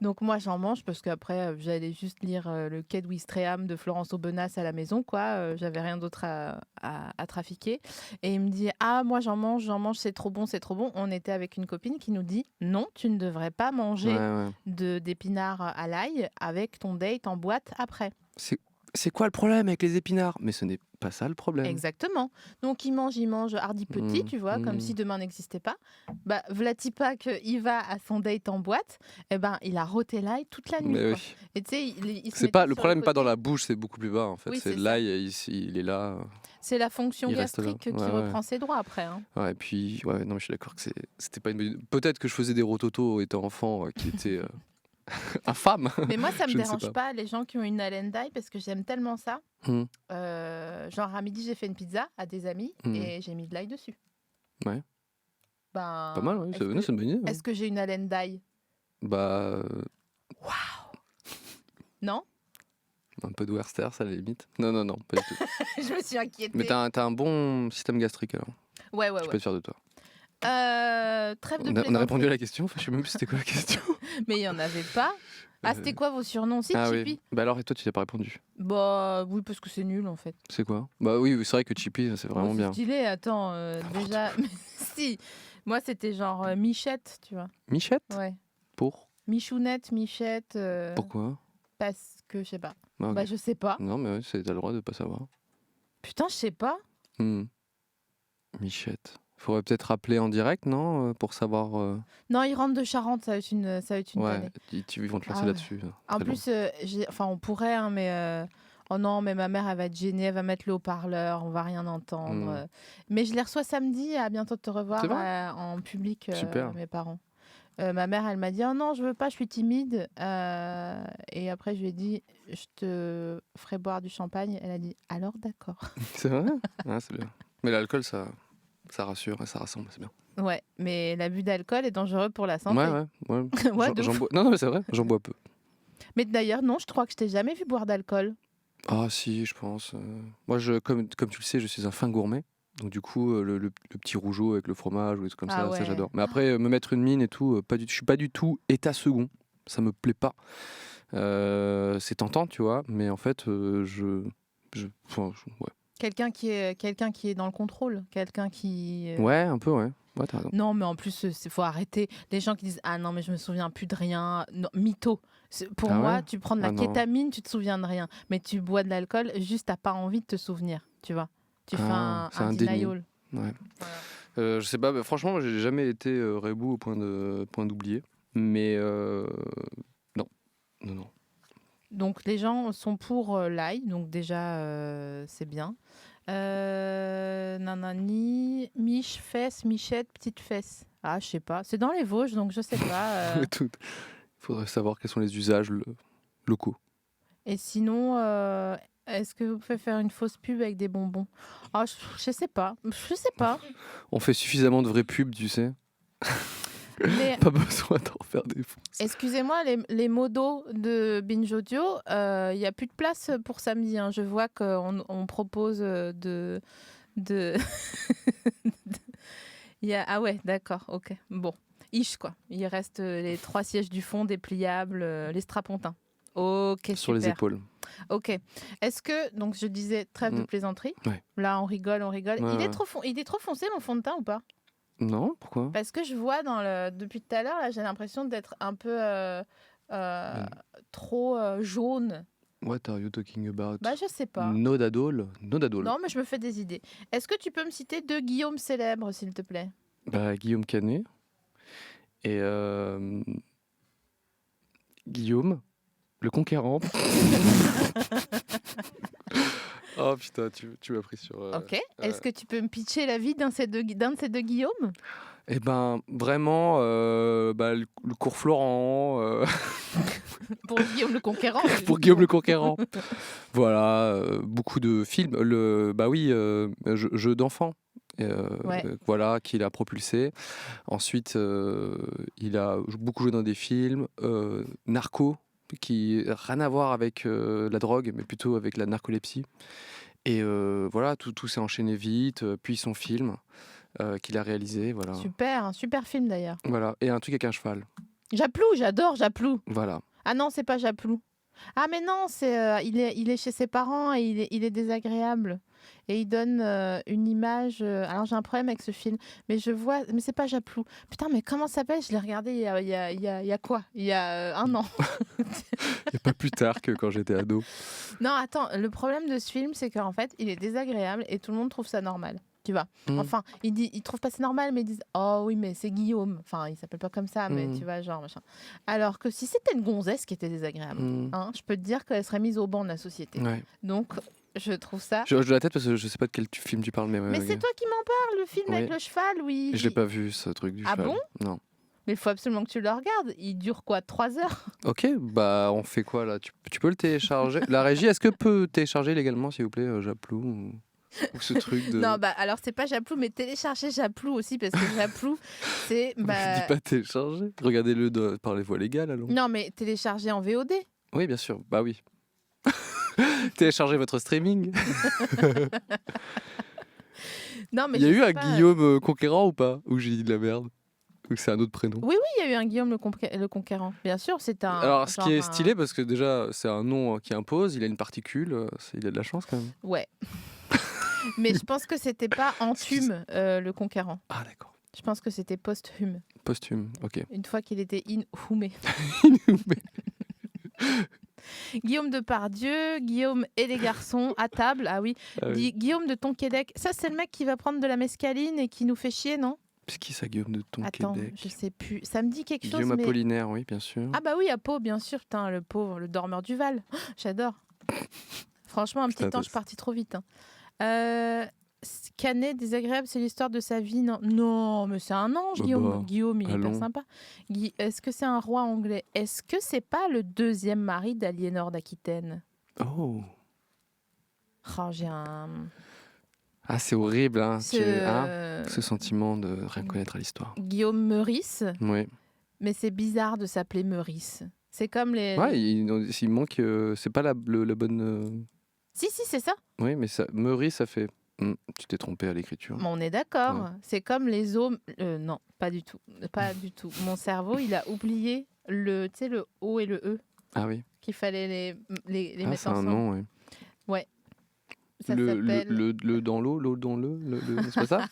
Donc moi j'en mange parce qu'après j'allais juste lire le Quai de Ouistreham de Florence Aubenas à la maison, quoi. J'avais rien d'autre à trafiquer. Et il me dit moi j'en mange, c'est trop bon, c'est trop bon. On était avec une copine qui nous dit non, tu ne devrais pas manger d'épinards à l'ail avec ton date en boîte après. C'est quoi le problème avec les épinards? Mais ce n'est pas ça le problème. Exactement. Donc il mange hardi petit, tu vois, comme si demain n'existait pas. Bah, Vlatipa, il va à son date en boîte, il a roté l'ail toute la nuit. Mais quoi. oui. Et tu sais, il se C'est mettait pas, le sur problème le pas dans côté. la bouche, c'est beaucoup plus bas en fait. Oui, c'est c'est l'ail, il est là. C'est la fonction Il reste là. gastrique qui reprend ses droits après. Hein. Ouais, et puis, non, mais je suis d'accord que c'était pas une bonne... Peut-être que je faisais des rototos étant enfant qui étaient infâmes. Mais moi, ça me Je ne sais dérange pas les gens qui ont une haleine d'ail parce que j'aime tellement ça. Genre à midi, j'ai fait une pizza à des amis et j'ai mis de l'ail dessus. Ouais. Pas mal, ouais. C'est une bonne idée. Ouais. Est-ce que j'ai une haleine d'ail? Waouh. Non. Un peu de Werther, ça à la limite. Non, pas du tout. Je me suis inquiétée. Mais t'as un bon système gastrique alors. Ouais. Je peux être fier de toi. Trêve de On a répondu à la question, enfin, je sais même plus c'était quoi la question. Mais il n'y en avait pas. C'était quoi vos surnoms aussi, Chippy? Oui. Bah alors, et toi, tu t'as pas répondu? Bah oui, parce que c'est nul en fait. C'est quoi? Bah oui, c'est vrai que Chippy, c'est vraiment bien. C'est stylé, attends, déjà. Si, moi c'était genre Michette, tu vois. Michette? Ouais. Pour? Michounette, Michette. Pourquoi? Parce que je sais pas. Okay. Bah je sais pas. Non, mais t'as le droit de pas savoir. Putain, je sais pas. Michette. Faudrait peut-être rappeler en direct, non? Pour savoir. Non, ils rentrent de Charente, ça va être une ouais, ils vont te lancer là-dessus. En plus, on pourrait, hein, mais. Oh non, mais ma mère, elle va être gênée, elle va mettre le haut-parleur, on va rien entendre. Mais je les reçois samedi, à bientôt de te revoir en public, mes parents. Ma mère, elle m'a dit, oh non, je veux pas, je suis timide. Et après, je lui ai dit, je te ferai boire du champagne. Elle a dit, alors d'accord. C'est vrai? C'est bien. Mais l'alcool, ça rassure et ça rassemble, c'est bien. Ouais, mais l'abus d'alcool est dangereux pour la santé. Ouais. J'en bois... Non, mais c'est vrai, j'en bois peu. Mais d'ailleurs, non, je crois que je t'ai jamais vu boire d'alcool. Ah si, je pense. Moi, comme tu le sais, je suis un fin gourmet. Donc du coup, le petit rougeau avec le fromage ou des trucs comme ça j'adore. Mais après, me mettre une mine et tout, je suis pas du tout état second. Ça me plaît pas. C'est tentant, tu vois, mais en fait, ouais. Quelqu'un qui est dans le contrôle, quelqu'un qui... Ouais, un peu, ouais. Ouais, t'as raison. Non, mais en plus, il faut arrêter. Les gens qui disent « Ah non, mais je me souviens plus de rien. » Non, mytho. Pour moi, tu prends de la kétamine, tu te souviens de rien. Mais tu bois de l'alcool, juste t'as pas envie de te souvenir, tu vois. Tu fais un denial. Ouais. Voilà. Je sais pas, franchement, moi, j'ai jamais été rebou au point d'oublier. Mais non. Donc les gens sont pour l'ail, donc déjà c'est bien. Nanani, Mich, fesse, Michette, petite fesse. Ah, je sais pas. C'est dans les Vosges, donc je sais pas. Il faudrait savoir quels sont les usages locaux. Et sinon, est-ce que vous pouvez faire une fausse pub avec des bonbons? Ah, je sais pas. Je sais pas. On fait suffisamment de vraies pubs, tu sais. Mais Pas besoin d'en faire des fausses. excusez-moi, les modos de Binge Audio, il n'y a plus de place pour samedi. Hein. Je vois qu'on propose de... Ah ouais, d'accord, ok. Bon, ish quoi. Il reste les 3 sièges du fond dépliables, les strapontins. Ok, super. Sur les épaules. Ok. Est-ce que, donc je disais, trêve de plaisanterie. Ouais. Là, on rigole, on rigole. Ouais, Il est ouais. trop foncé, mon fond de teint, ou pas? Non, pourquoi? Parce que je vois depuis tout à l'heure, là, j'ai l'impression d'être un peu trop jaune. What are you talking about? Bah, je sais pas. Nodadol. Non, mais je me fais des idées. Est-ce que tu peux me citer 2 Guillaume célèbres, s'il te plaît? Bah, Guillaume Canet et Guillaume le Conquérant. Oh putain, tu m'as pris sur... Ok. Est-ce que tu peux me pitcher la vie d'un de ces deux Guillaume? Eh ben, vraiment, le cours Florent... Pour Guillaume le Conquérant. pour Guillaume le Conquérant. Voilà, beaucoup de films. Jeu d'enfant. Ouais. Voilà, qu'il a propulsé. Ensuite, il a beaucoup joué dans des films. Narco, qui n'a rien à voir avec la drogue, mais plutôt avec la narcolepsie. Et voilà, tout s'est enchaîné vite. Puis son film qu'il a réalisé. Voilà. Super, un super film d'ailleurs. Voilà. Et un truc avec un cheval. Japlou, j'adore Japlou. Voilà. Ah non, c'est pas Japlou. Ah mais non, il est chez ses parents et il est désagréable. Et il donne une image... alors j'ai un problème avec ce film, mais je vois... Mais c'est pas Japlou. Putain, mais comment ça s'appelle? Je l'ai regardé il y a quoi? Il y a 1 an. Il n'y a pas plus tard que quand j'étais ado. Non, attends, le problème de ce film, c'est qu'en fait, il est désagréable et tout le monde trouve ça normal. Tu vois. Enfin, ils trouvent pas ça normal, mais ils disent oh oui, mais c'est Guillaume. Enfin, il s'appelle pas comme ça, mais tu vois, genre machin. Alors que si c'était une gonzesse qui était désagréable, hein, je peux te dire qu'elle serait mise au banc de la société. Ouais. Donc, je trouve ça. Je la tête parce que je sais pas de quel film tu parles, mais. Mais c'est toi qui m'en parles, le film avec Oui. le cheval, oui. Je l'ai pas vu ce truc du cheval. Ah bon? Non. Mais il faut absolument que tu le regardes. Il dure quoi, 3 heures? Ok, bah on fait quoi là? Tu peux le télécharger? La régie, est-ce que peut télécharger légalement, s'il vous plaît, Japlou ou ce truc de... Non, bah alors c'est pas Japlou, mais téléchargez Japlou aussi, parce que Japlou, c'est... Je dis pas télécharger. Regardez-le par les voies légales, alors. Non, mais téléchargez en VOD. Oui, bien sûr. Bah oui. Téléchargez votre streaming. Non, mais Il y a je eu sais un pas. Guillaume Conquérant ou pas? Ou j'ai dit de la merde? Ou c'est un autre prénom? Oui, il y a eu un Guillaume le Conquérant. Bien sûr, c'est un... Alors, ce qui genre est stylé, parce que déjà, c'est un nom qui impose, il a une particule, il a de la chance quand même. Ouais. Mais je pense que c'était pas Antume, le Conquérant. Ah, d'accord. Je pense que c'était posthume. Posthume, ok. Une fois qu'il était inhumé. Guillaume Depardieu, Guillaume et les garçons à table. Ah oui. Ah oui. Guillaume de Tonquédec. Ça, c'est le mec qui va prendre de la mescaline et qui nous fait chier, non? C'est qui ça, Guillaume de Attends, Tonquédec? je sais plus. Ça me dit quelque chose. Guillaume mais... Apollinaire, oui, bien sûr. Ah bah oui, Apo, bien sûr. Putain, le pauvre, le dormeur du Val. Oh, j'adore. Franchement, un petit Putain, temps, je suis partie trop vite. Canet, désagréable, c'est l'histoire de sa vie. Non, mais c'est un ange, Guillaume. Guillaume, il est hyper sympa. Est-ce que c'est un roi anglais? Est-ce que c'est pas le 2e mari d'Aliénor d'Aquitaine? Oh. Oh, j'ai un... Ah, c'est horrible, hein. Ce- Ce sentiment de rien connaître à l'histoire. Guillaume Meurice. Oui. Mais c'est bizarre de s'appeler Meurice. C'est comme les... Ouais, il manque... c'est pas la bonne... Si, c'est ça. Oui, mais ça, Meurice, ça fait... tu t'es trompé à l'écriture. Mais on est d'accord. Ouais. C'est comme les os... non, pas du tout. Pas du tout. Mon cerveau, il a oublié le O et le E. Ah oui. Qu'il fallait les Ah, mettre c'est un ensemble. nom, oui. Ouais. Ça s'appelle... le dans l'eau dans le... c'est pas ça?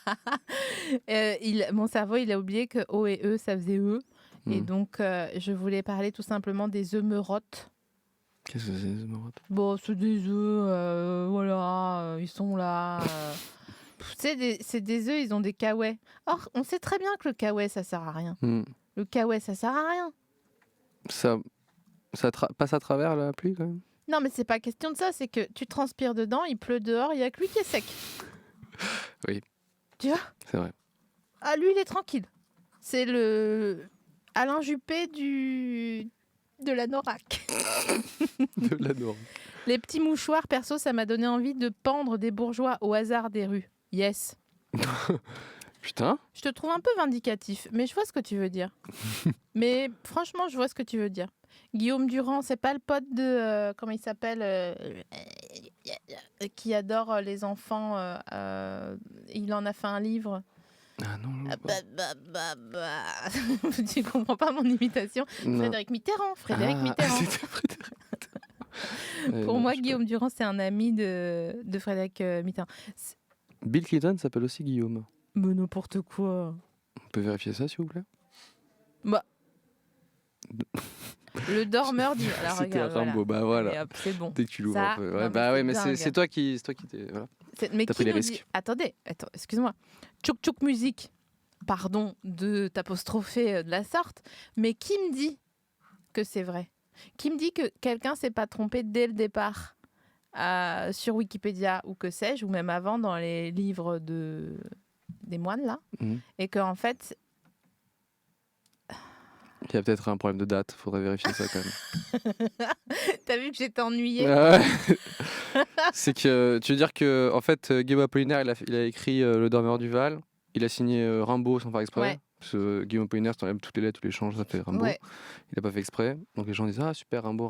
Mon cerveau, il a oublié que O et E, ça faisait E. Et Hmm. donc, je voulais parler tout simplement des œufs-merottes. Qu'est-ce que c'est, ce marotte? Bon, c'est des œufs, voilà, ils sont là. C'est des œufs, ils ont des caouets. Or, on sait très bien que le caouet, ça sert à rien. Le caouet, ça sert à rien. Ça passe à travers la pluie, quand même? Non, mais c'est pas question de ça, c'est que tu transpires dedans, il pleut dehors, il y a que lui qui est sec. Oui. Tu vois ? C'est vrai. Ah, lui, il est tranquille. C'est le Alain Juppé de la Norac. De la norme. Les petits mouchoirs, perso, ça m'a donné envie de pendre des bourgeois au hasard des rues. Yes. Putain. Je te trouve un peu vindicatif, mais je vois ce que tu veux dire. Mais franchement, je vois ce que tu veux dire. Guillaume Durand, c'est pas le pote de... comment il s'appelle qui adore les enfants. Il en a fait un livre. Ah non. Ah, tu comprends pas mon imitation. Non. Frédéric Mitterrand. Frédéric Ah, Mitterrand. c'était Frédéric. Pour non, moi, je sais Guillaume Durand, c'est un ami de Frédéric Mitterrand. pas. Bill Clinton s'appelle aussi Guillaume. Mais n'importe quoi. On peut vérifier ça, s'il vous plaît? Bah. Le dormeur dit. Alors, C'était regarde, Rimbaud, voilà. bah voilà. Et hop, c'est bon. Dès que tu l'ouvres Ça, un peu. non, Ouais, mais bah c'est ouais, mais dingue. c'est toi qui t'es. Voilà. Mais T'as qui pris les nous dit... risques. Attendez, excuse-moi. Tchouk tchouk musique. Pardon de t'apostropher de la sorte, mais qui me dit que c'est vrai? Qui me dit que quelqu'un s'est pas trompé dès le départ sur Wikipédia ou que sais-je, ou même avant dans les livres des moines là, Mhm. et qu'en fait, Il y a peut-être un problème de date, faudrait vérifier ça quand même. t'as vu que j'étais ennuyée. Ouais. C'est que tu veux dire que en fait Guillaume Apollinaire il a écrit Le Dormeur du Val, il a signé Rimbaud sans faire exprès. Ouais. Parce que Guillaume Apollinaire, si t'enlèves toutes les lettres, tous les changes, ça fait Rimbaud. Ouais. Il a pas fait exprès. Donc les gens disent ah super Rimbaud.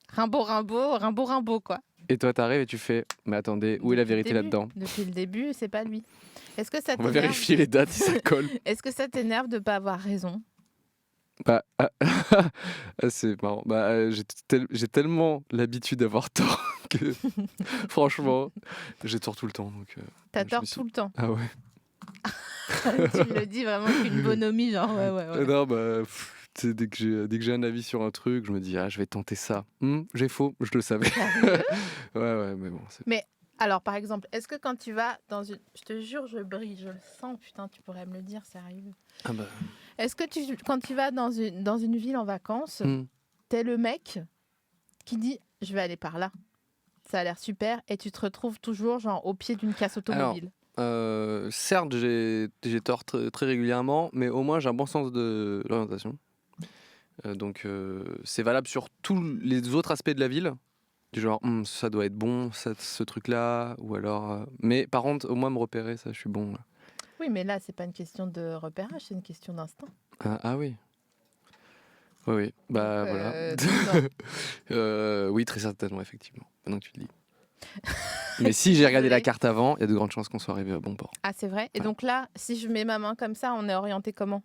Rimbaud, quoi. Et toi t'arrives et tu fais mais attendez, où est la Depuis le vérité début. là-dedans? Depuis le début, c'est pas lui. Est-ce que ça On va t'énerve vérifier les dates si ça colle. Est-ce que ça t'énerve de pas avoir raison? Bah, c'est marrant. Bah, j'ai tellement l'habitude d'avoir tort que franchement, j'ai tort tout le temps. Donc, T'as je tort me suis- tout le temps. Ah ouais. Tu le dis vraiment avec une bonhomie, genre ouais. Non, bah, tu sais, dès que j'ai un avis sur un truc, je me dis, ah, je vais tenter ça. J'ai faux, je le savais. Ouais, mais bon. Alors, par exemple, est-ce que quand tu vas dans une... Je te jure, je brille, je le sens, putain, tu pourrais me le dire, sérieux. Ah bah. Est-ce que quand tu vas dans une ville en vacances, t'es le mec qui dit, je vais aller par là. Ça a l'air super, et tu te retrouves toujours genre au pied d'une casse automobile. Certes, j'ai tort très régulièrement, mais au moins j'ai un bon sens de l'orientation. Donc c'est valable sur tous les autres aspects de la ville. Du genre, ça doit être bon, ce truc-là, ou alors... Mais par contre, au moins me repérer, ça, je suis bon. Là. Oui, mais là, c'est pas une question de repérage, c'est une question d'instinct. Ah oui. Oui, bah Donc, voilà. Oui, très certainement, effectivement. Maintenant que tu le dis. Mais si j'ai regardé la carte avant, il y a de grandes chances qu'on soit arrivé à bon port. Ah, c'est vrai. Et donc là, si je mets ma main comme ça, on est orienté comment?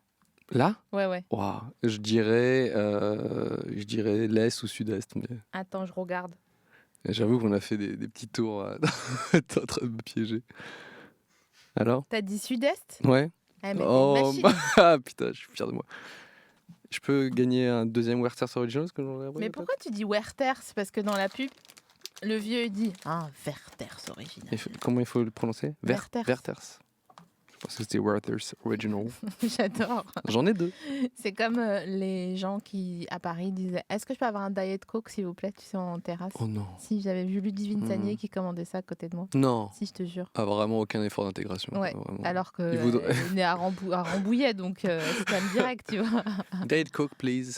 Là? Ouais. Wow. Je dirais l'est ou sud-est. Mais... Attends, je regarde. J'avoue qu'on a fait des petits tours. T'es en train de me piéger. Alors? T'as dit sud-est? Ouais. Ah, mais t'es une machine. Ah putain, je suis fier de moi. Je peux gagner un deuxième Werther's Originals que j'en ai appris, Mais pourquoi tu dis Werther's? Parce que dans la pub, le vieux il dit Werther's original. Comment il faut le prononcer? Werther's. Werther's. Je pense que c'était Werther's Original. J'adore. J'en ai 2. C'est comme les gens qui, à Paris, disaient est-ce que je peux avoir un Diet Coke, s'il vous plaît, tu sais, en terrasse? Oh non. Si, j'avais vu Ludivine Sagnier qui commandait ça à côté de moi. Non. Si, je te jure. Ah, vraiment aucun effort d'intégration. Ouais. Vraiment. Alors que Il voudrait- elle est née à Rambouillet, donc c'est quand même direct, tu vois. Diet Coke, please.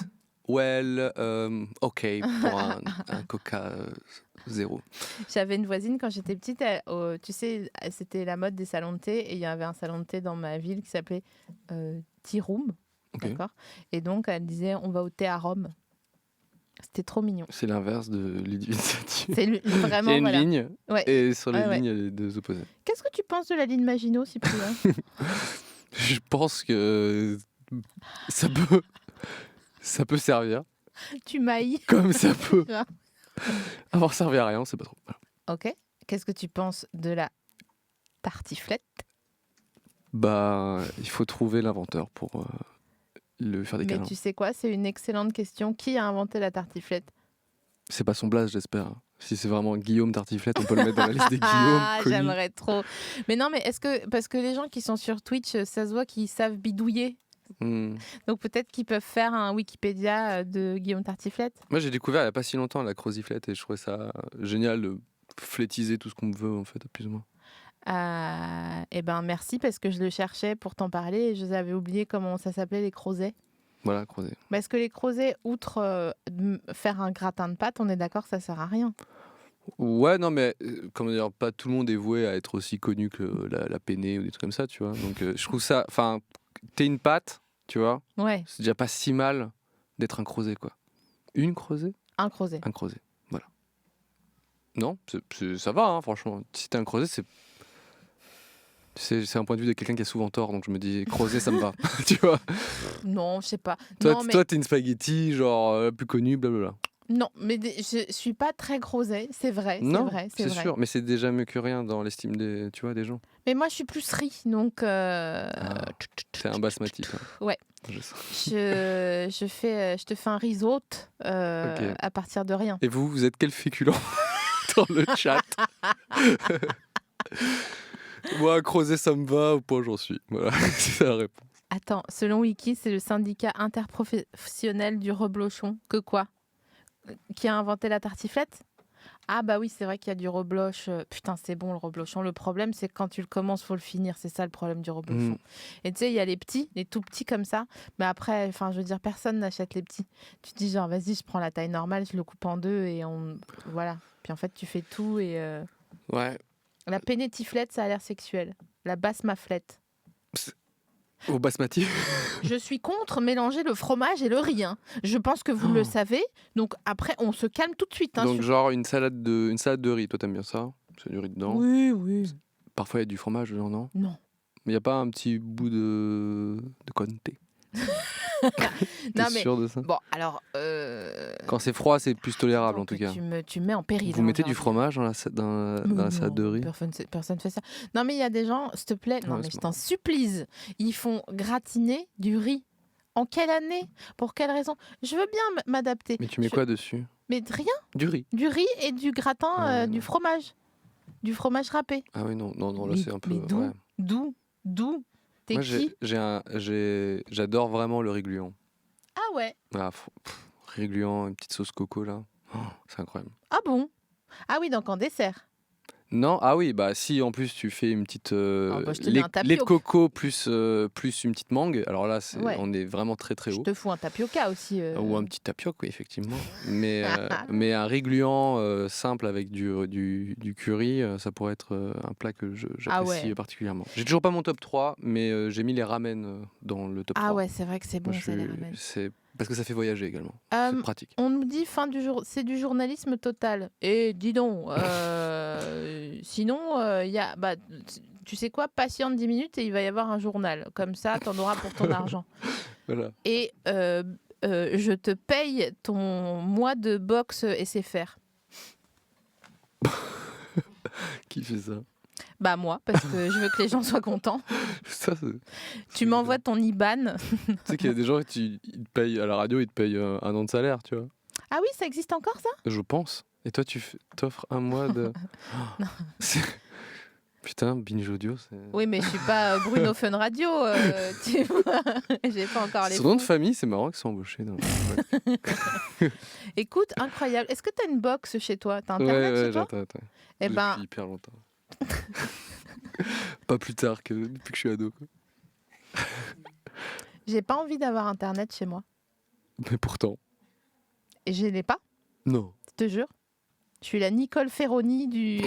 Well, ok, pour un Coca zéro. J'avais une voisine quand j'étais petite, tu sais, c'était la mode des salons de thé et il y avait un salon de thé dans ma ville qui s'appelait Tea Room, Ok. d'accord. Et donc elle disait on va au thé à Rome. C'était trop mignon. C'est l'inverse de Ludivine Sagnier. C'est Il y vraiment a une voilà. ligne Ouais. et sur les Ouais. lignes, il y a les deux opposés. Qu'est-ce que tu penses de la ligne Maginot, Cyprien? Je pense que ça peut servir, Tu mailles. comme ça peut Ah. avoir servi à rien, c'est pas trop. Voilà. Ok. Qu'est-ce que tu penses de la tartiflette? Bah, il faut trouver l'inventeur pour le faire des Mais câlins. tu sais quoi, c'est une excellente question. Qui a inventé la tartiflette? C'est pas son blaze, j'espère. Si c'est vraiment Guillaume Tartiflette, on peut le mettre dans la liste des Guillaume. Ah, connus. j'aimerais trop. Mais non, mais est-ce que parce que les gens qui sont sur Twitch, ça se voit qu'ils savent bidouiller. Donc peut-être qu'ils peuvent faire un Wikipédia de Guillaume Tartiflette. Moi, j'ai découvert il n'y a pas si longtemps la croziflette et je trouvais ça génial de flétiser tout ce qu'on veut, en fait, plus ou moins. Eh ben merci parce que je le cherchais pour t'en parler et je avais oublié comment ça s'appelait, les crozets. Voilà, crozet. Parce que les crozets, outre faire un gratin de pâte, on est d'accord que ça sert à rien. Ouais, non, mais comment dire, pas tout le monde est voué à être aussi connu que la penne ou des trucs comme ça, tu vois. Donc je trouve ça, enfin, t'es une pâte, tu vois. Ouais, C'est déjà pas si mal d'être un crozet, quoi. Une crozet? un crozet. Un crozet, voilà. Non, ça va, hein, franchement. Si t'es un crozet, c'est un point de vue de quelqu'un qui a souvent tort, donc je me dis, crozet, ça me va, tu vois. Non, je sais pas. Toi, Non, mais... toi, t'es une spaghetti, genre, la plus connue, blablabla. Non, mais je suis pas très crozet, c'est vrai. Non, c'est vrai. sûr, mais c'est déjà mieux que rien dans l'estime des gens. Mais moi, je suis plus riz, donc... C'est un basmati, toi. Ouais. Je sais. Je te fais un risotto à partir de rien. Et vous êtes quel féculent dans le chat? Moi, creuser, ça me va ou pas, j'en suis. Voilà, c'est ça la réponse. Attends, selon Wiki, c'est le syndicat interprofessionnel du reblochon. Que quoi? Qui a inventé la tartiflette? Ah bah oui, c'est vrai qu'il y a du rebloche. Putain, c'est bon le reblochon. Le problème, c'est que quand tu le commences, faut le finir. C'est ça le problème du reblochon. Et tu sais, il y a les petits, les tout petits comme ça. Mais après, enfin, je veux dire, personne n'achète les petits. Tu te dis genre, vas-y, je prends la taille normale, je le coupe en deux et voilà. Puis en fait, tu fais tout et... Ouais. La pénétiflette, ça a l'air sexuel. La basse maflette. Au basmati. Je suis contre mélanger le fromage et le riz. Hein. Je pense que vous le savez. Donc après, on se calme tout de suite. Hein, donc genre une salade de riz. Toi, t'aimes bien ça? C'est du riz dedans. Oui, oui. Parfois, il y a du fromage dedans, non? Non. Mais il n'y a pas un petit bout de comté? Non, T'es mais sûr de ça? bon, alors... Quand c'est froid, c'est plus tolérable en tout cas. Tu me mets en péril. Vous mettez du fromage dans la salade de riz? Personne fait ça. Non, mais il y a des gens, s'il te plaît, non, Ouais, mais c'est je t'en supplie, ils font gratiner du riz. En quelle année? Pour quelle raison? Je veux bien m'adapter. Mais tu mets quoi dessus? Mais rien. Du riz. Du riz et du gratin, du fromage. Du fromage râpé. Ah oui, non, là c'est un peu... Mais d'où T'es Moi, qui? j'adore vraiment le riz gluant. Ah ouais. Voilà, riz gluant, une petite sauce coco là. Oh, c'est incroyable. Ah bon? Ah oui, donc en dessert. Non, ah oui, bah si en plus tu fais une petite bah, je te mets un lait de tapioca. coco plus une petite mangue, alors là Ouais. on est vraiment très très Je haut. te fous un tapioca aussi. Ou un petit tapioca, oui, effectivement. Mais un riz gluant simple avec du curry, ça pourrait être un plat que j'apprécie particulièrement. J'ai toujours pas mon top 3, mais j'ai mis les ramen dans le top 3. Ah ouais, c'est vrai que c'est bon, Moi, ça, les ramen. c'est parce que ça fait voyager également. C'est pratique. On nous dit fin du jour, c'est du journalisme total. Et dis donc, sinon, il y a, bah, tu sais quoi, patiente 10 minutes et il va y avoir un journal. Comme ça, t'en auras pour ton argent. Voilà. Et je te paye ton mois de boxe SFR. Qui fait ça? Bah moi, parce que je veux que les gens soient contents. Ça, Tu m'envoies ton IBAN. Tu sais qu'il y a des gens qui ils te payent à la radio, ils te payent un an de salaire, tu vois. Ah oui, ça existe encore ça? Je pense. Et toi, t'offres un mois de... Putain, binge audio, c'est... Oui, mais je suis pas Bruno Fun Radio, tu vois. J'ai pas encore les Son nom de fonds. famille, c'est marrant qu'ils soient embauchés. Écoute, incroyable. Est-ce que t'as une box chez toi? T'as Ouais, internet chez toi? j'attends. Eh ben, Depuis hyper longtemps. Pas plus tard que depuis que je suis ado, quoi. j'ai pas envie d'avoir internet chez moi. Mais pourtant, Et je l'ai pas, non. je te jure. Je suis la Nicole Ferroni de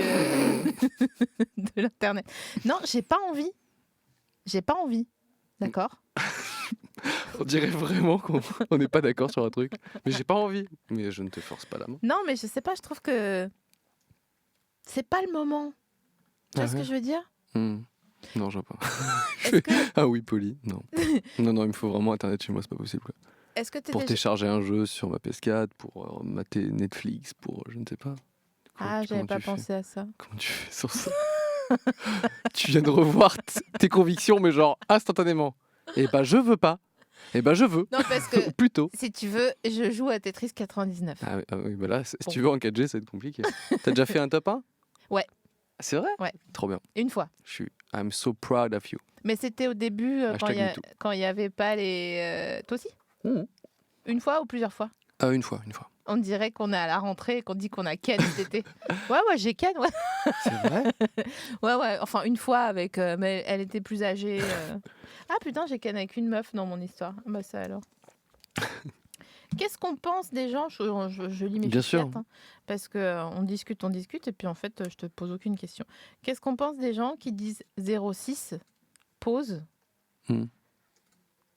l'internet. Non, j'ai pas envie. J'ai pas envie. D'accord? On dirait vraiment qu'on n'est pas d'accord sur un truc. Mais j'ai pas envie. Mais je ne te force pas la main. Non, mais je sais pas, je trouve que c'est pas le moment. Tu vois ce que je veux dire? Non, je vois pas. Est-ce que, Ah oui, poli. Non. non, il me faut vraiment internet chez moi, c'est pas possible, quoi. est-ce que t'es Pour déjà... télécharger un jeu sur ma PS4, pour mater Netflix, pour je ne sais pas. Ah, j'avais pas tu fais pensé à ça. Comment tu fais sur ça? Tu viens de revoir tes convictions, mais genre instantanément. Et bah je veux pas. Et bah je veux. Non, parce que Plutôt. si tu veux, je joue à Tetris 99. Ah oui, bah là, si tu veux en 4G, ça va être compliqué. T'as déjà fait un top 1? Ouais. C'est vrai? Ouais. Trop bien. Une fois. I'm so proud of you. Mais c'était au début, Hashtag MeToo. quand il n'y avait pas les... Toi aussi? Une fois ou plusieurs fois? Une fois. On dirait qu'on est à la rentrée et qu'on dit qu'on a ken cet été. Ouais, j'ai ken, ouais. C'est vrai? Ouais, enfin une fois avec... mais elle était plus âgée. Ah putain, j'ai ken avec une meuf dans mon histoire. Bah ça alors. Qu'est-ce qu'on pense des gens? Je lis mes Bien fichettes, sûr. hein, parce qu'on discute, et puis en fait, je te pose aucune question. Qu'est-ce qu'on pense des gens qui disent 06, pause,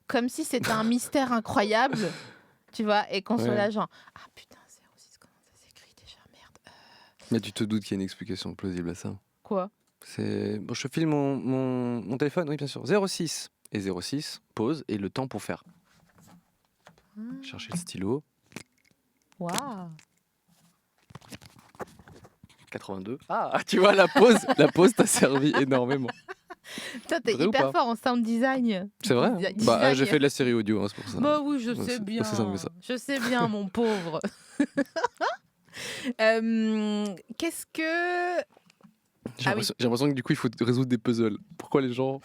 comme si c'était un mystère incroyable, tu vois, et qu'on soit là genre, ah putain, 06, comment ça s'écrit déjà, merde. Mais tu te doutes qu'il y a une explication plausible à ça. Quoi? Bon, je file mon téléphone, oui bien sûr. 06 et 06, pause, et le temps pour faire. Chercher le stylo. Waouh. 82. Ah, tu vois, la pause t'a servi énormément. Toi, t'es Vrai ou hyper pas fort en sound design. C'est vrai? Design. J'ai fait de la série audio, hein, c'est pour ça. Bah oui, je Ouais, sais c'est bien. aussi simple que ça. Je sais bien, mon pauvre. Qu'est-ce que... J'ai l'impression que du coup, il faut résoudre des puzzles. Pourquoi les gens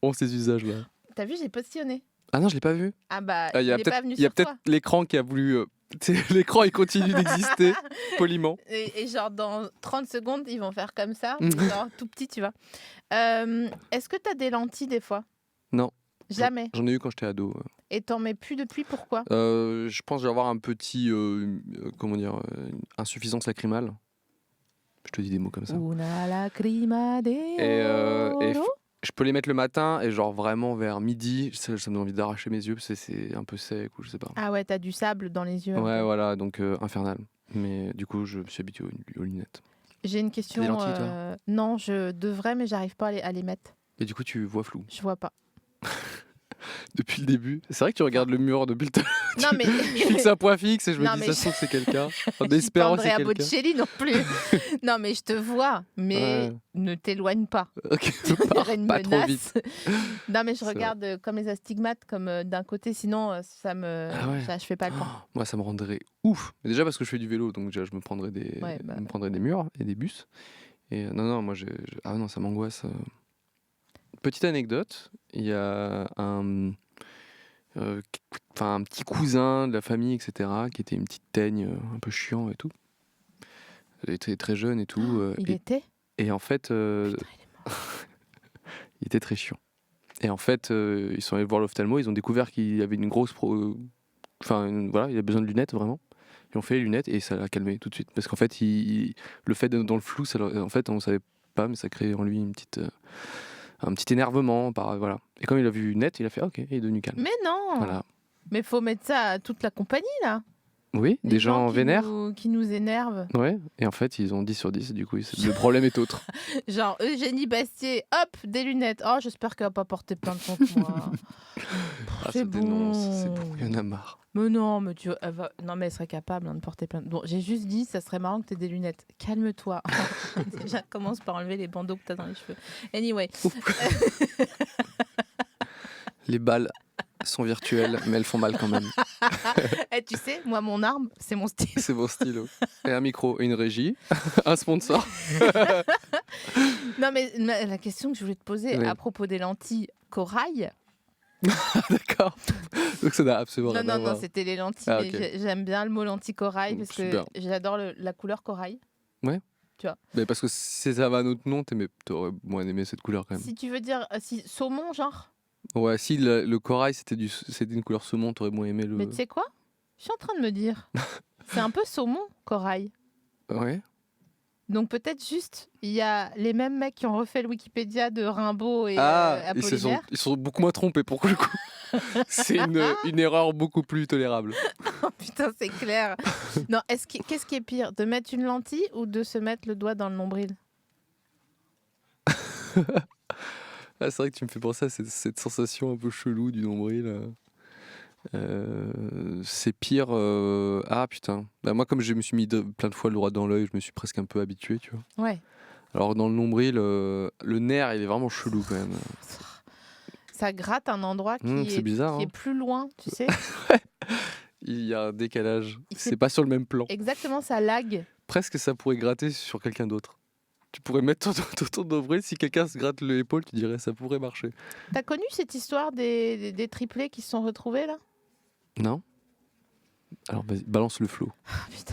ont ces usages-là? T'as vu, j'ai postillonné. Ah non, je l'ai pas vu. Ah bah, Il il y a n'est pas venu peut-être sur toi. l'écran qui a voulu... l'écran, il continue d'exister, poliment. Et genre, dans 30 secondes, ils vont faire comme ça, genre tout petit, tu vois. Est-ce que t'as des lentilles des fois? Non. Jamais. J'en ai eu quand j'étais ado. Et t'en mets plus depuis, pourquoi? Je pense que je vais avoir un petit... insuffisance lacrymale. Je te dis des mots comme ça. Una lacrima de oro. Je peux les mettre le matin et genre vraiment vers midi, ça me donne envie d'arracher mes yeux parce que c'est un peu sec ou je sais pas. Ah ouais, t'as du sable dans les yeux. Ouais, voilà, donc infernal. Mais du coup, je me suis habitué aux lunettes. J'ai une question. T'as des lentilles, toi? Non, je devrais, mais j'arrive pas à les mettre. Et du coup, tu vois flou. Je vois pas. Depuis le début. C'est vrai que tu regardes le mur depuis le temps. Non, mais. Je fixe un point fixe et je me Non, dis, mais ça se trouve que c'est quelqu'un. En Je suis pas espérant que c'est Andrea quelqu'un. Bocelli non plus. Non, mais je te vois, mais Ouais. ne t'éloigne pas. Ok, Il y aurait une pas trop menace. vite. Non, mais je C'est regarde comme les astigmates, comme d'un côté, sinon ça me. Ah ouais. Ça, je fais pas le point. Moi, ça me rendrait ouf. Mais déjà parce que je fais du vélo, donc déjà, je me prendrais Ouais, bah. me prendrais des murs et des bus. Et non, moi, ah non, ça m'angoisse. Petite anecdote, il y a un petit cousin de la famille, etc., qui était une petite teigne un peu chiant et tout. Il était très jeune et tout. Il était. Et en fait, Putain, il est mort. il était très chiant. Et en fait, ils sont allés voir l'ophtalmo, ils ont découvert qu'il avait une grosse... voilà, il a besoin de lunettes, vraiment. Ils ont fait les lunettes et ça l'a calmé tout de suite. Parce qu'en fait, le fait d'être dans le flou, en fait, on ne savait pas, mais ça créait en lui un petit énervement. Voilà. Et quand il a vu net, il a fait « Ok, il est devenu calme. » Mais non. Voilà. Mais faut mettre ça à toute la compagnie, là. Oui, Les des gens qui vénères. qui nous énervent. Ouais, et en fait, ils ont 10 sur 10, du coup, le problème est autre. Genre, Eugénie Bastier, hop, des lunettes. Oh, j'espère qu'elle va pas porter plainte contre moi. Ah, C'est ça dénonce, bon. c'est bon, il y en a marre. Mais non, mais non, mais elle serait capable de porter plainte. Bon, j'ai juste dit, ça serait marrant que tu aies des lunettes. Calme-toi. Déjà, commence par enlever les bandeaux que tu as dans les cheveux. Anyway. Les balles sont virtuelles, mais elles font mal quand même. Eh, tu sais, moi, mon arme, c'est mon style. C'est mon stylo. Et un micro, une régie, un sponsor. Non, mais la question que je voulais te poser Oui. à propos des lentilles corail. D'accord. Donc ça n'a absolument Non, rien à non, voir. non, c'était les lentilles. Ah, Mais ok. j'aime bien le mot lentille corail parce Super. que j'adore la couleur corail. Mais parce que si ça va à notre nom, t'aurais moins aimé cette couleur quand même. Si tu veux dire saumon, genre. Ouais, si le corail c'était une couleur saumon, t'aurais moins aimé le. Mais tu sais quoi? Je suis en train de me dire. C'est un peu saumon, corail. Ouais. Donc peut-être juste, il y a les mêmes mecs qui ont refait le Wikipédia de Rimbaud et Ils Apollinaire. ils sont beaucoup moins trompés pour le coup. C'est une erreur beaucoup plus tolérable. Oh, putain, c'est clair. Non, qu'est-ce qui est pire, de mettre une lentille ou de se mettre le doigt dans le nombril? Ah, c'est vrai que tu me fais penser à cette sensation un peu chelou du nombril. C'est pire. Ah putain. Bah, moi, comme je me suis mis plein de fois le doigt dans l'œil, je me suis presque un peu habitué, tu vois. Ouais. Alors dans le nombril, le nerf, il est vraiment chelou quand même. Ça gratte un endroit qui, c'est bizarre, qui hein. est plus loin, tu sais. Il y a un décalage. Il C'est s'est- pas sur le même plan. Exactement, ça lag. Presque ça pourrait gratter sur quelqu'un d'autre. Tu pourrais mettre ton nombril, si quelqu'un se gratte l'épaule, tu dirais ça pourrait marcher. T'as connu cette histoire des triplés qui se sont retrouvés là? Non? Alors vas-y, balance le flow. Ah putain.